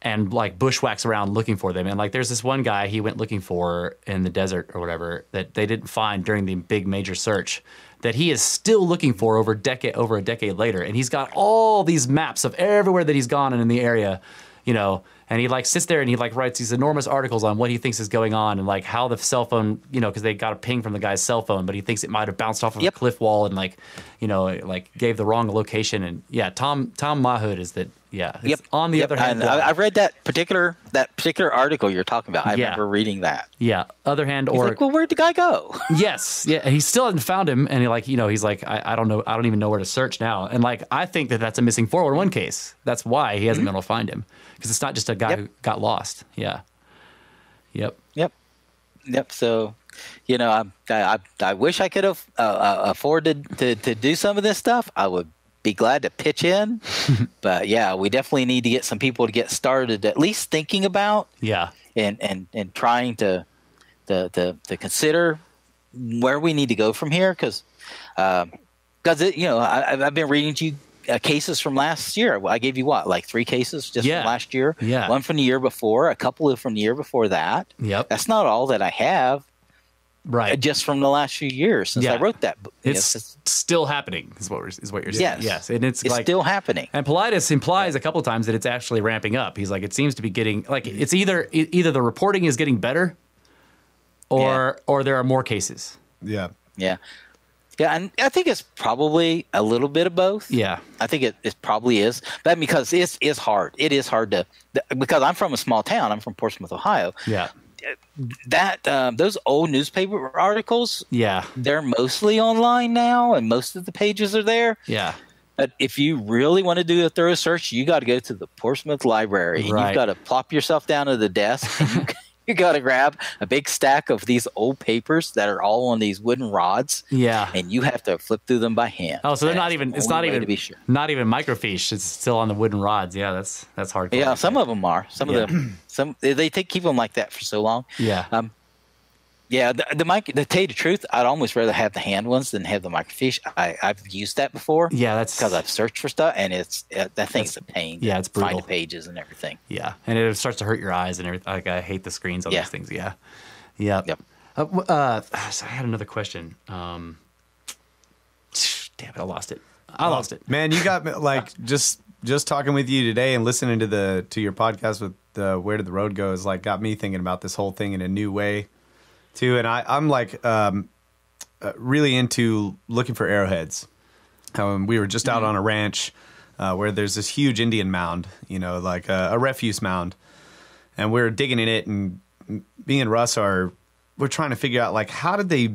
and bushwhacks around looking for them. And there's this one guy he went looking for in the desert or whatever that they didn't find during the big major search, that he is still looking for over a decade later. And he's got all these maps of everywhere that he's gone and in the area, and And he like sits there and he like writes these enormous articles on what he thinks is going on and like how the cell phone, you know, because they got a ping from the guy's cell phone, but he thinks it might have bounced off of a cliff wall and like, you know, like gave the wrong location. And yeah, Tom Mahood is that. Yeah. On the other hand, I've read that particular article you're talking about. I remember reading that. Yeah. Other hand, he's like, well, where'd the guy go? Yes. Yeah. He still hasn't found him, and he's like, I don't know. I don't even know where to search now. And like, I think that that's a missing 411 case. That's why he hasn't been able to find him, because it's not just a guy who got lost. Yeah. Yep. So, you know, I wish I could have afforded to do some of this stuff. I would be glad to pitch in, but yeah, we definitely need to get some people to get started, at least thinking about, and trying to consider where we need to go from here, because you know, I've been reading to you cases from last year. I gave you like 3 cases just from last year, one from the year before, a couple from the year before that. That's not all that I have. Right, just from the last few years since I wrote that book. It's still happening, is what you're saying. Yes, and it's like, still happening. And Politis implies a couple of times that it's actually ramping up. He's like, it seems to be getting like, it's either the reporting is getting better, or there are more cases. Yeah, and I think it's probably a little bit of both. Yeah, I think it probably is, but because it's hard. It is hard to, because I'm from a small town. I'm from Portsmouth, Ohio. Yeah. That those old newspaper articles, they're mostly online now, and most of the pages are there. Yeah. But if you really want to do a thorough search, you got to go to the Portsmouth Library, and you've got to plop yourself down at the desk. And you got to grab a big stack of these old papers that are all on these wooden rods. Yeah. And you have to flip through them by hand. Oh, so they're not even. It's not even microfiche. It's still on the wooden rods. Yeah, that's hardcore. Yeah, some of them are. Some of them. They keep them like that for so long. Yeah. To tell you the truth, I'd almost rather have the hand ones than have the microfiche. I've used that before. Yeah, that's because I've searched for stuff, and that thing's a pain. Yeah, it's brutal. Find the pages and everything. Yeah, and it starts to hurt your eyes and everything. Like, I hate the screens on these things. Yeah. Yep. So I had another question. Damn it, I lost it. Man, you got me like just talking with you today and listening to your podcast with Where Did the Road Go is like got me thinking about this whole thing in a new way too. And I'm like really into looking for arrowheads. We were just out on a ranch where there's this huge Indian mound, you know, like a refuse mound, and we're digging in it, and me and Russ we're trying to figure out like, how did they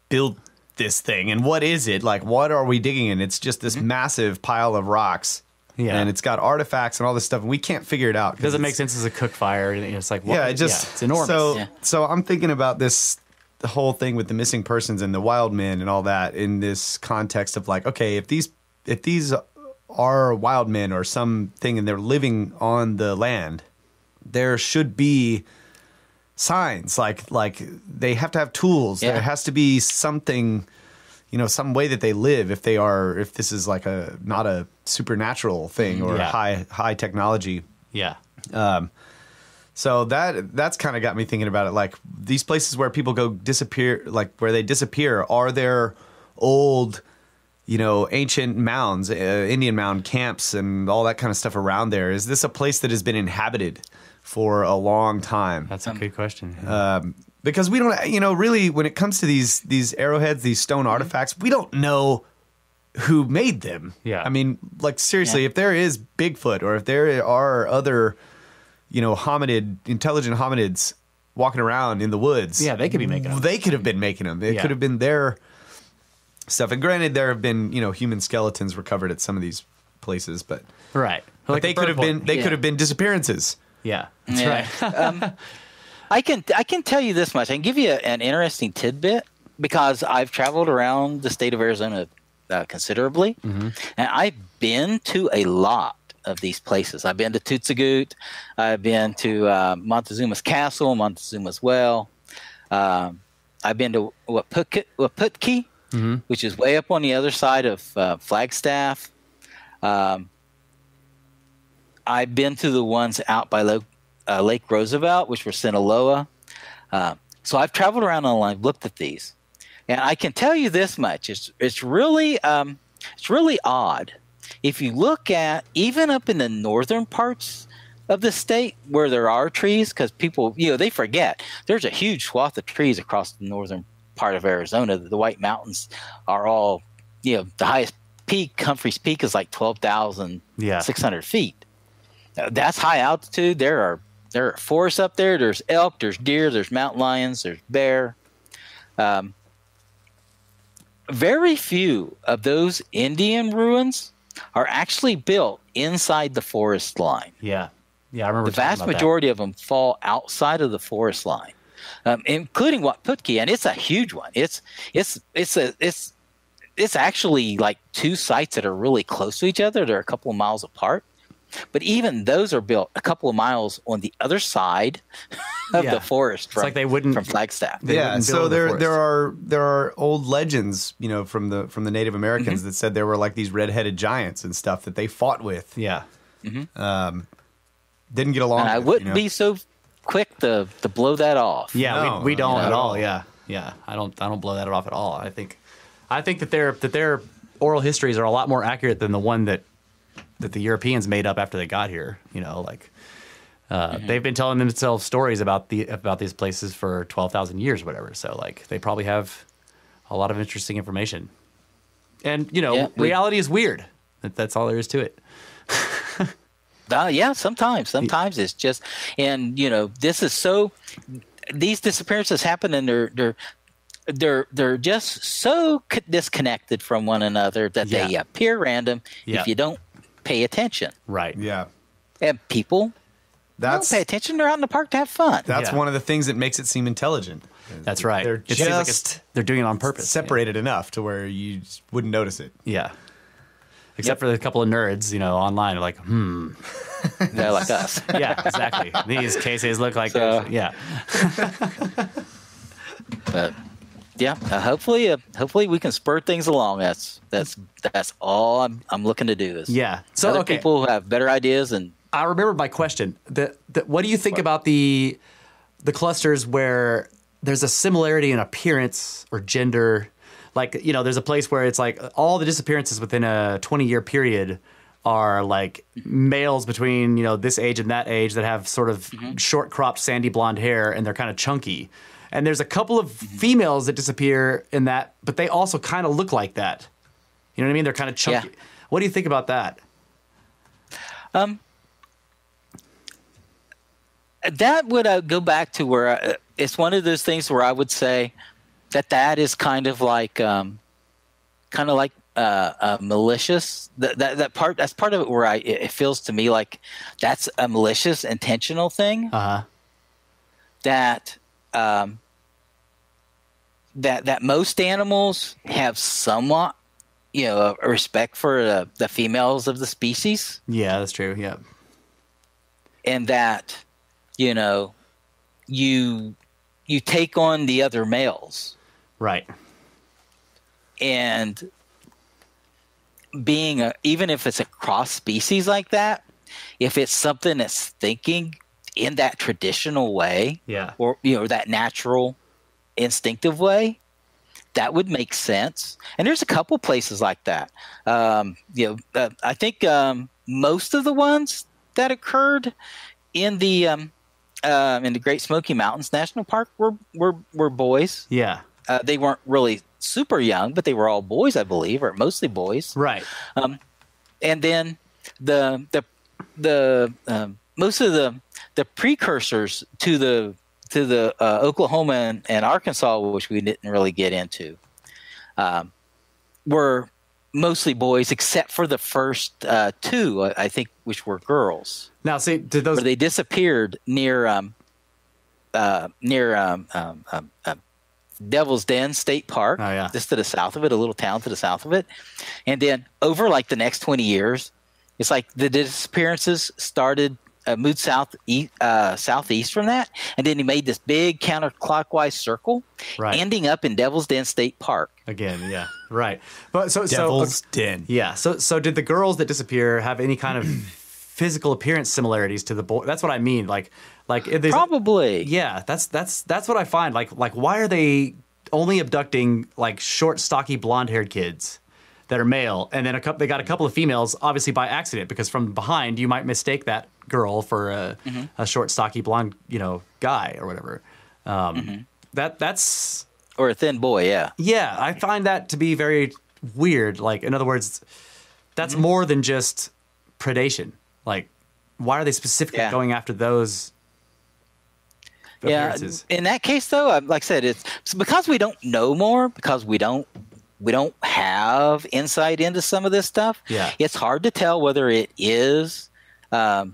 build this thing, and what is it? Like, what are we digging in? It's just this massive pile of rocks. Yeah, and it's got artifacts and all this stuff, and we can't figure it out. It doesn't make sense as a cook fire. It's like, what? It's enormous. So I'm thinking about the whole thing with the missing persons and the wild men and all that in this context of like, okay, if these are wild men or something and they're living on the land, there should be signs like they have to have tools. There has to be something, you know, some way that they live if this is like not a supernatural thing or high technology. Yeah. So that's kind of got me thinking about it. Like these places where people go disappear, like where they disappear, are there old, you know, ancient mounds, Indian mound camps and all that kind of stuff around there? Is this a place that has been inhabited for a long time? That's a good question. Because we don't, you know, really, when it comes to these arrowheads, these stone artifacts, we don't know who made them. Yeah. I mean, like, seriously, if there is Bigfoot or if there are other, you know, intelligent hominids walking around in the woods. Yeah, they could be making them. They could have been making them. It could have been their stuff. And granted, there have been, you know, human skeletons recovered at some of these places, but right. But like they could have been could have been disappearances. Yeah, that's right. I can tell you this much. I can give you an interesting tidbit because I've traveled around the state of Arizona considerably, and I've been to a lot of these places. I've been to Tutsagut, I've been to Montezuma's Castle, Montezuma's Well. I've been to Waputki, which is way up on the other side of Flagstaff. I've been to the ones out by Lake Roosevelt, which were Sinaloa. So I've traveled around and I've looked at these, and I can tell you this much: it's really odd. If you look at even up in the northern parts of the state where there are trees, because people, they forget there's a huge swath of trees across the northern part of Arizona. The White Mountains are all, the highest peak, Humphreys Peak, is like 12,600 feet. That's high altitude. There are forests up there. There's elk, there's deer, there's mountain lions, there's bear. Very few of those Indian ruins are actually built inside the forest line. Yeah, I remember. The vast majority of them fall outside of the forest line, including Waputki, and it's a huge one. It's actually like two sites that are really close to each other. They're a couple of miles apart. But even those are built a couple of miles on the other side of the forest from Flagstaff. Yeah, so there are old legends, from the Native Americans that said there were like these red-headed giants and stuff that they fought with. Yeah. Didn't get along. And I wouldn't be so quick to blow that off. Yeah, we don't at all. Yeah. I don't blow that off at all. I think that their oral histories are a lot more accurate than the one that the Europeans made up after they got here. They've been telling themselves stories about these places for 12,000 years or whatever. So they probably have a lot of interesting information. And reality is weird. That's all there is to it. Yeah, sometimes it's just, and this is so. These disappearances happen, and they're just so disconnected from one another that they appear random if you don't pay attention. Right. Yeah. And people don't pay attention. They're out in the park to have fun. That's one of the things that makes it seem intelligent. That's right. They're they're doing it on purpose. Separated enough to where you wouldn't notice it. Yeah. Except for the couple of nerds, online, are like, They're like us. Yeah, exactly. These cases look like, yeah. But yeah, hopefully we can spur things along. That's all I'm looking to do. Is So other people who have better ideas. And I remember my question. What do you think about the clusters where there's a similarity in appearance or gender? Like, there's a place where it's like all the disappearances within a 20-year period are like males between this age and that age that have sort of short cropped sandy blonde hair, and they're kind of chunky. And there's a couple of females that disappear in that, but they also kind of look like that. You know what I mean? They're kind of chunky. Yeah. What do you think about that? That would go back to where it's one of those things where I would say that is kind of like malicious. That's part of it where it feels to me like that's a malicious, intentional thing. That most animals have somewhat, a respect for the females of the species. Yeah, that's true. Yeah, and that you take on the other males, right? And being even if it's a cross species like that, if it's something that's thinking in that traditional way, or that natural, instinctive way, that would make sense. And there's a couple places like that. I think most of the ones that occurred in the Great Smoky Mountains National Park were boys. Yeah, they weren't really super young, but they were all boys, I believe, or mostly boys. Right. And then the most of the precursors to the Oklahoma and Arkansas, which we didn't really get into, were mostly boys, except for the first two, I think, which were girls. Now, see, did those? Where they disappeared near Devil's Den State Park, just to the south of it, a little town to the south of it. And then over like the next 20 years, it's like the disappearances started, moved southeast from that. And then he made this big counterclockwise circle, ending up in Devil's Den State Park. Again, yeah, right. But Devil's Den. Yeah. So did the girls that disappear have any kind of physical appearance similarities to the boy? That's what I mean. Like probably. Yeah, that's what I find. Like why are they only abducting like short, stocky, blonde-haired kids? that are male, and then they got a couple of females, obviously by accident, because from behind you might mistake that girl for a short, stocky, blonde, guy or whatever. That's or a thin boy, yeah. Yeah, I find that to be very weird. Like, in other words, that's more than just predation. Like, why are they specifically going after those appearances? In that case, though, like I said, it's because we don't know more, because we don't have insight into some of this stuff. Yeah. It's hard to tell whether it is a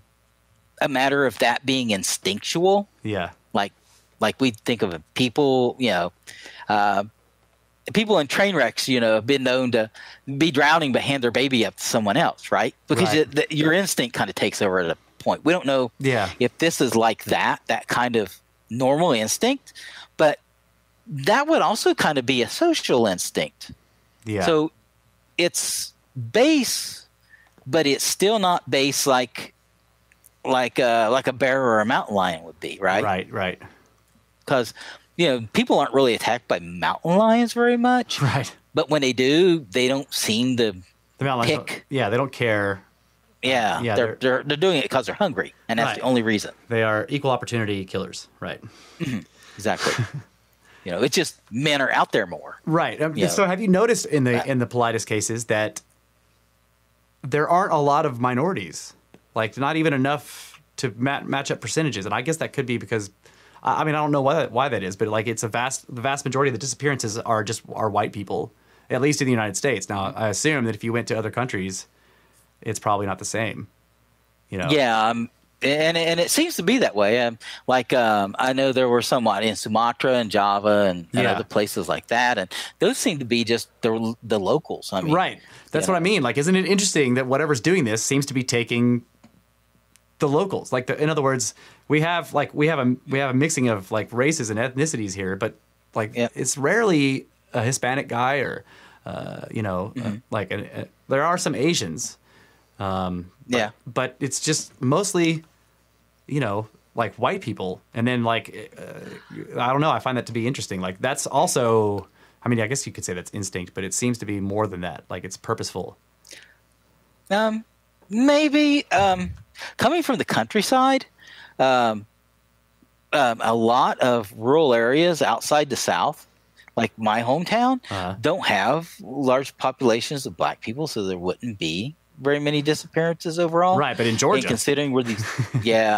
matter of that being instinctual. Yeah. Like we think of people, people in train wrecks, have been known to be drowning but hand their baby up to someone else, right? Because your instinct kind of takes over at a point. We don't know if this is like that kind of normal instinct, but that would also kind of be a social instinct. Yeah. So it's base, but it's still not base like a bear or a mountain lion would be, right? Right. Because people aren't really attacked by mountain lions very much, right? But when they do, they don't seem to the mountain lions pick. They don't care. They're doing it because they're hungry, and that's the only reason. They are equal opportunity killers, right? Exactly. It's just men are out there more, right? So have you noticed in the politest cases that there aren't a lot of minorities, like not even enough to match up percentages? And I guess that could be because, I don't know why that is, but like the vast majority of the disappearances are white people, at least in the United States. Now, I assume that if you went to other countries, it's probably not the same. Yeah, and it seems to be that way. I know there were somewhat in Sumatra and Java and other places like that, and those seem to be just the locals. Right. That's what I mean. Like, isn't it interesting that whatever's doing this seems to be taking the locals? Like, in other words, we have a mixing of like races and ethnicities here, but it's rarely a Hispanic guy or there are some Asians. But it's just mostly, like white people. And then I don't know, I find that to be interesting. Like that's also, I guess you could say that's instinct, but it seems to be more than that. Like it's purposeful. Maybe, coming from the countryside, a lot of rural areas outside the South, like my hometown, don't have large populations of black people, so there wouldn't be very many disappearances overall. Right, but in Georgia, and considering where these,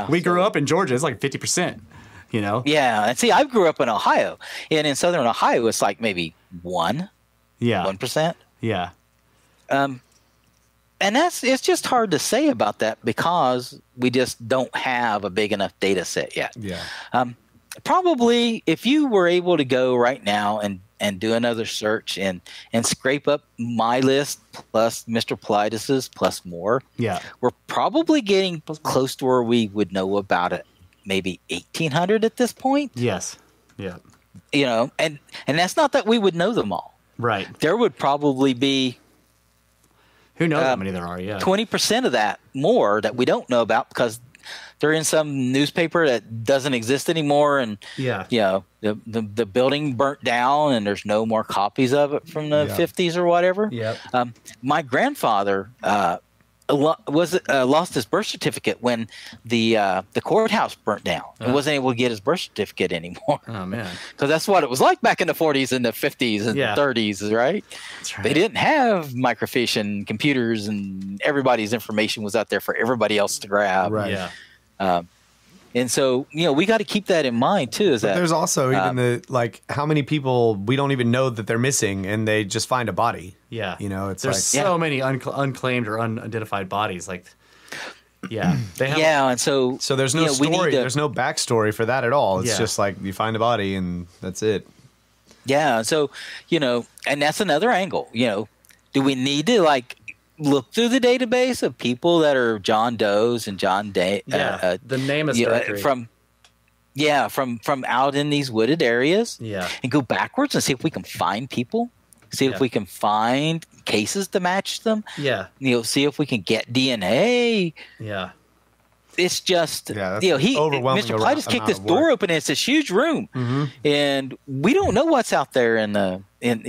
we grew up in Georgia, it's like 50%. Yeah, and see, I grew up in Ohio, and in Southern Ohio, it's like maybe 1%. Yeah. And it's just hard to say about that because we just don't have a big enough data set yet. Yeah. Probably if you were able to go right now and do another search and scrape up my list plus Mr. Politis's plus more, we're probably getting close to where we would know about it, maybe 1,800 at this point. Yes. Yeah. And that's not that we would know them all. Right. There would probably be, who knows how many there are? Yeah, 20% of that more that we don't know about because they're in some newspaper that doesn't exist anymore, and the building burnt down, and there's no more copies of it from the 50s or whatever. Yep. My grandfather lost his birth certificate when the courthouse burnt down. He wasn't able to get his birth certificate anymore. Oh man, because that's what it was like back in the 40s and the 50s and 30s, right? That's right. They didn't have microfiche computers, and everybody's information was out there for everybody else to grab. Right. Yeah. And so, we got to keep that in mind too. Is that there's also even how many people we don't even know that they're missing, and they just find a body. Yeah, it's there's so many unclaimed or unidentified bodies. Like, they have, and so there's no story. There's no backstory for that at all. It's just like you find a body and that's it. Yeah, so and that's another angle. Do we need to look through the database of people that are John Does and John Day? The name is directory from out in these wooded areas. Yeah, and go backwards and see if we can find people. See if we can find cases to match them. Yeah, see if we can get DNA. Yeah, it's just Mr. Politis kicked this door open, and it's this huge room, and we don't know what's out there in at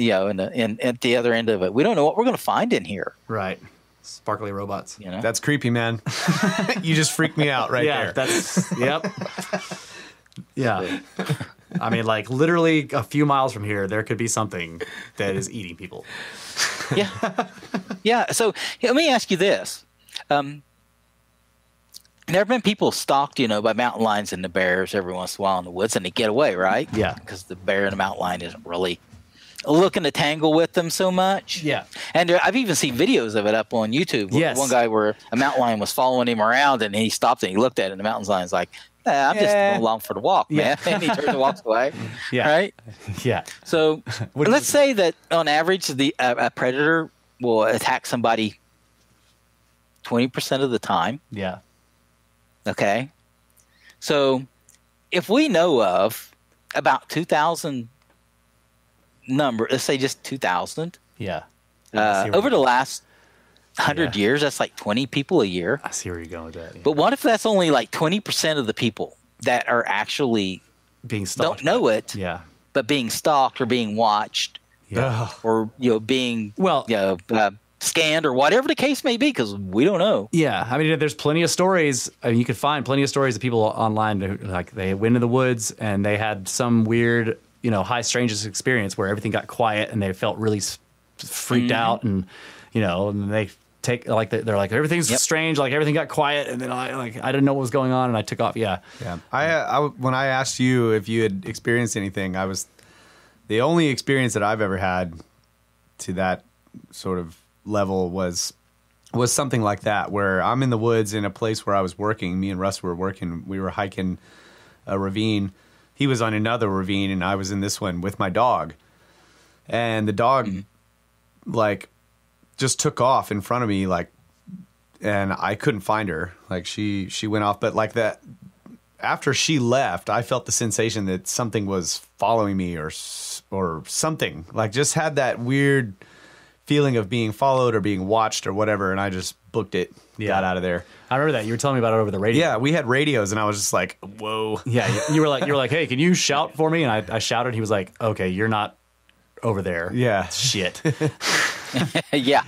the other end of it. We don't know what we're going to find in here. Right. Sparkly robots. You know, That's creepy, man. You just freaked me out right there. That's yep. Yeah. I mean, like literally a few miles from here, there could be something that is eating people. Yeah. Yeah. So let me ask you this. There have been people stalked, by mountain lions and the bears every once in a while in the woods, and they get away, right? Yeah. Because the bear and the mountain lion isn't really looking to tangle with them so much. Yeah. And I've even seen videos of it up on YouTube. Yes. One guy where a mountain lion was following him around, and he stopped and he looked at it, and the mountain lion's like, I'm just going along for the walk, man. And he turns and walks away. Yeah. Right? Yeah. So let's say that on average, a predator will attack somebody 20% of the time. Yeah. Okay. So if we know of about 2,000 let's say just 2,000. Yeah. Over the last 100 years, that's like 20 people a year. I see where you're going with that. Yeah. But what if that's only like 20% of the people that are actually being stalked? Don't know it. Yeah. But being stalked or being watched. Yeah. Or being scanned or whatever the case may be, because we don't know. Yeah, I mean, there's plenty of stories. I mean, you could find plenty of stories of people online who, like, they went in the woods and they had some weird, high strangeness experience where everything got quiet and they felt really freaked out, and and they take they're like everything's strange, like everything got quiet, and then I didn't know what was going on and I took off. Yeah. I when I asked you if you had experienced anything, the only experience that I've ever had to that sort of level was something like that, where I'm in the woods in a place where I was working. Me and Russ were working. We were hiking a ravine. He was on another ravine, and I was in this one with my dog. And the dog, just took off in front of me, and I couldn't find her. Like she went off, but like that. After she left, I felt the sensation that something was following me or something. Like just had that weird feeling of being followed or being watched or whatever, and I just booked it, got out of there. I remember that. You were telling me about it over the radio. Yeah, we had radios, and I was just like, whoa. Yeah, you were like, hey, can you shout for me? And I shouted. He was like, okay, you're not over there. Yeah. Shit. Yeah.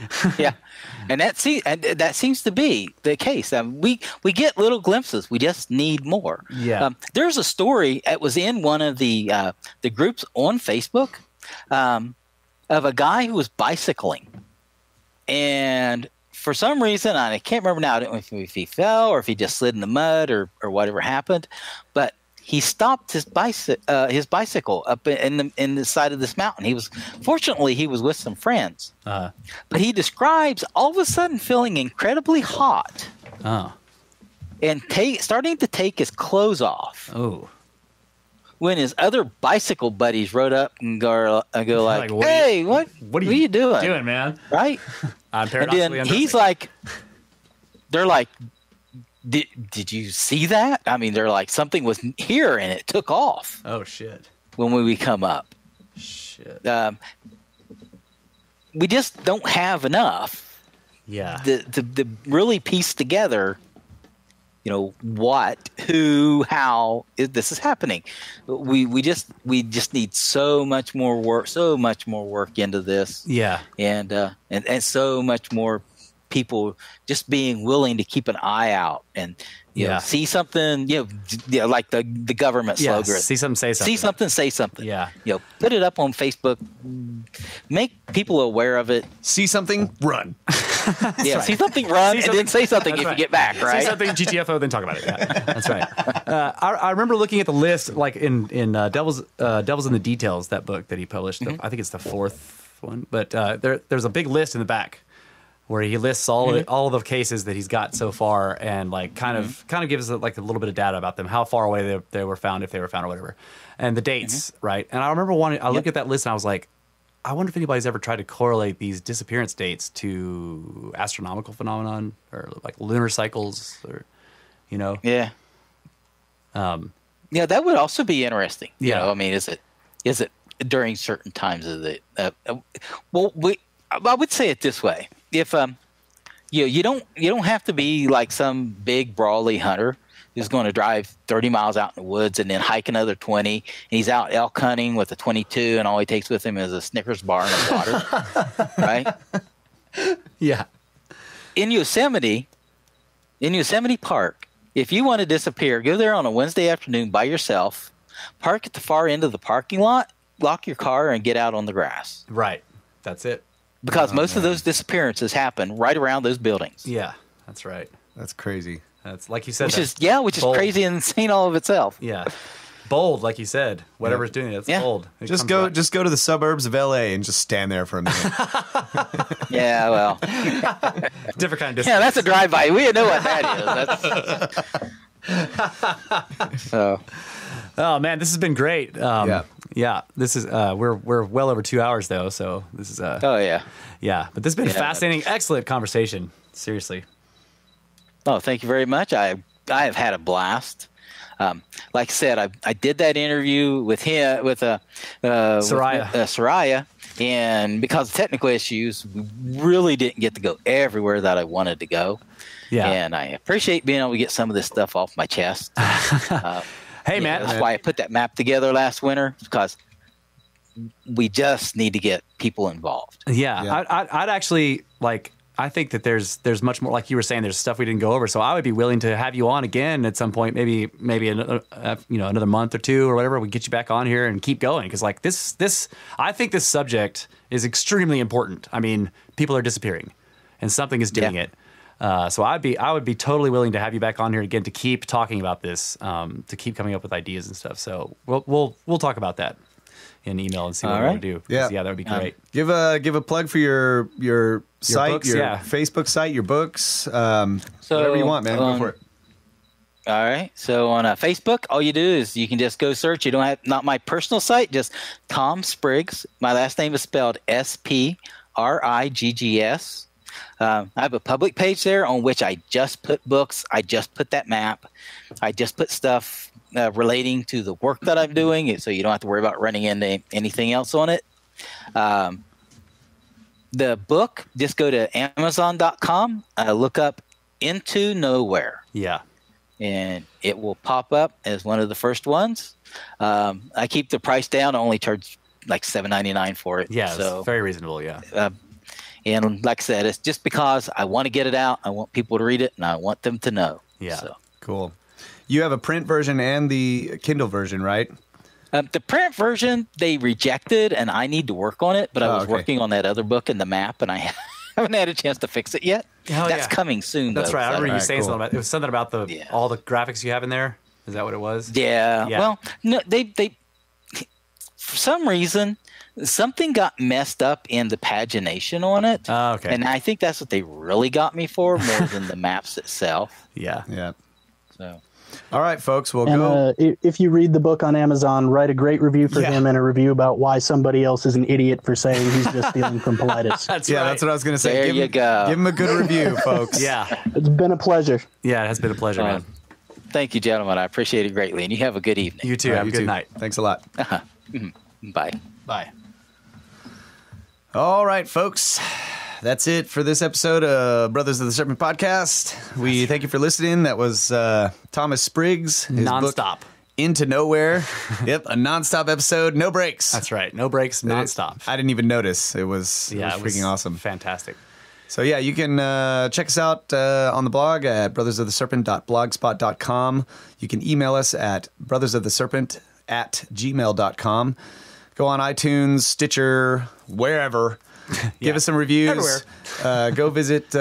And that seems to be the case. We get little glimpses. We just need more. Yeah. There's a story that was in one of the groups on Facebook of a guy who was bicycling, and for some reason, I can't remember now, I don't know if he fell or if he just slid in the mud or whatever happened, but he stopped his bicycle up in the side of this mountain. Fortunately he was with some friends, but he describes all of a sudden feeling incredibly hot, and starting to take his clothes off. Oh. When his other bicycle buddies rode up and go like, "Hey, what are you doing, man?" Right? I'm and then he's like, "They're like, did you see that? I mean, they're like, something was here and it took off." Oh shit! When we come up, shit. We just don't have enough. Yeah. To really piece together. What, who, how this is happening. We just need so much more work into this. Yeah. And so much more people just being willing to keep an eye out and see something, like the government slogan. See something, say something. See something, say something. Yeah. Put it up on Facebook, make people aware of it. See something, run. Right. See something, run, and then say something if you get back, right? Say something, GTFO, then talk about it. Yeah, that's right. I remember looking at the list, like in Devil's in the Details, that book that he published. I think it's the 4th one, but there's a big list in the back where he lists all of the cases that he's got so far, and like kind of gives like a little bit of data about them, how far away they were found, if they were found or whatever, and the dates, right? And I remember I looked at that list and I was like, I wonder if anybody's ever tried to correlate these disappearance dates to astronomical phenomenon or like lunar cycles, or Yeah. That would also be interesting. I mean, is it during certain times of the? I would say it this way: if you don't have to be like some big brawly hunter. who's going to drive 30 miles out in the woods and then hike another 20. And he's out elk hunting with a 22, and all he takes with him is a Snickers bar and a water, right? Yeah. In Yosemite Park, if you want to disappear, go there on a Wednesday afternoon by yourself, park at the far end of the parking lot, lock your car, and get out on the grass. Right. That's it. Because most of those disappearances happen right around those buildings. Yeah, that's right. That's crazy. That's like you said. Which is bold. crazy and insane all of itself. Yeah. Bold, like you said. Whatever's doing it, it's bold. It Just go to the suburbs of LA and just stand there for a minute. Yeah, well. Different kind of distance. Yeah, that's a drive-by. We know what that is. So. Oh man, this has been great. Yeah. This is we're well over 2 hours though, so this is Oh yeah. Yeah, but this has been a fascinating, excellent conversation. Seriously. Oh, thank you very much. I have had a blast. Like I said, I did that interview with him with Soraya, and because of technical issues, we really didn't get to go everywhere that I wanted to go. Yeah, and I appreciate being able to get some of this stuff off my chest. Hey, man, that's why I put that map together last winter, because we just need to get people involved. Yeah. I'd actually like. I think that there's much more, like you were saying, there's stuff we didn't go over. So I would be willing to have you on again at some point, maybe another, another month or two or whatever. We get you back on here and keep going, because like this, I think this subject is extremely important. I mean, people are disappearing, and something is doing it. So I would be totally willing to have you back on here again to keep talking about this, to keep coming up with ideas and stuff. So we'll talk about that in email and see what we want to do. Yeah, that would be great. Give a plug for your site, books, your Facebook site, your books, so whatever you want, man. Go for it. All right. So on Facebook, all you do is you can just go search. You don't have, not my personal site, just Tom Spriggs. My last name is spelled Spriggs. I have a public page there on which I just put books. I just put that map. I just put stuff relating to the work that I'm doing, so you don't have to worry about running into anything else on it. The book, just go to Amazon.com, look up Into Nowhere. Yeah. And it will pop up as one of the first ones. I keep the price down. I only charge like $7.99 for it. Yeah, so it's very reasonable, yeah. And like I said, it's just because I want to get it out. I want people to read it, and I want them to know. Yeah. So. Cool. You have a print version and the Kindle version, right? The print version, they rejected, and I need to work on it. But I was working on that other book and the map, and I haven't had a chance to fix it yet. That's coming soon, That's though. right. I remember you saying something about it. It was something about all the graphics you have in there. Is that what it was? Yeah. Well, no, they for some reason, something got messed up in the pagination on it. Oh, okay. And I think that's what they really got me for, more than the maps itself. Yeah. Yeah. So. All right, folks, we'll go. If you read the book on Amazon, write a great review for him and a review about why somebody else is an idiot for saying he's just stealing from Politis. That's what I was going to say. There you go. Give him a good review, folks. Yeah. It's been a pleasure. Yeah, it has been a pleasure, man. Thank you, gentlemen. I appreciate it greatly. And you have a good evening. You too. Have a good night. Thanks a lot. Bye. Bye. All right, folks. That's it for this episode of Brothers of the Serpent podcast. We thank you for listening. That was Thomas Spriggs. His Nonstop. Book, Into Nowhere. Yep, a nonstop episode. No breaks. That's right. No breaks, nonstop. I didn't even notice. It was freaking awesome. Fantastic. So, yeah, you can check us out on the blog at brothersoftheserpent.blogspot.com. You can email us at brothersoftheserpent@gmail.com. Go on iTunes, Stitcher, wherever. Give us some reviews. Everywhere. Go visit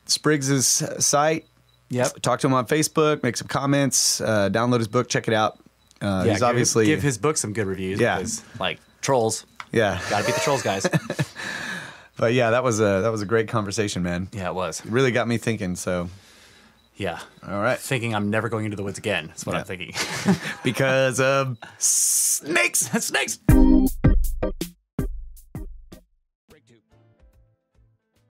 Spriggs' site. Yep. Talk to him on Facebook. Make some comments. Download his book. Check it out. He's obviously give his book some good reviews. Yeah. Because, like trolls. Yeah. Got to beat the trolls, guys. But yeah, that was a great conversation, man. Yeah, it was. It really got me thinking. So. Yeah. All right. Thinking I'm never going into the woods again. That's what I'm thinking. Because of snakes. Snakes.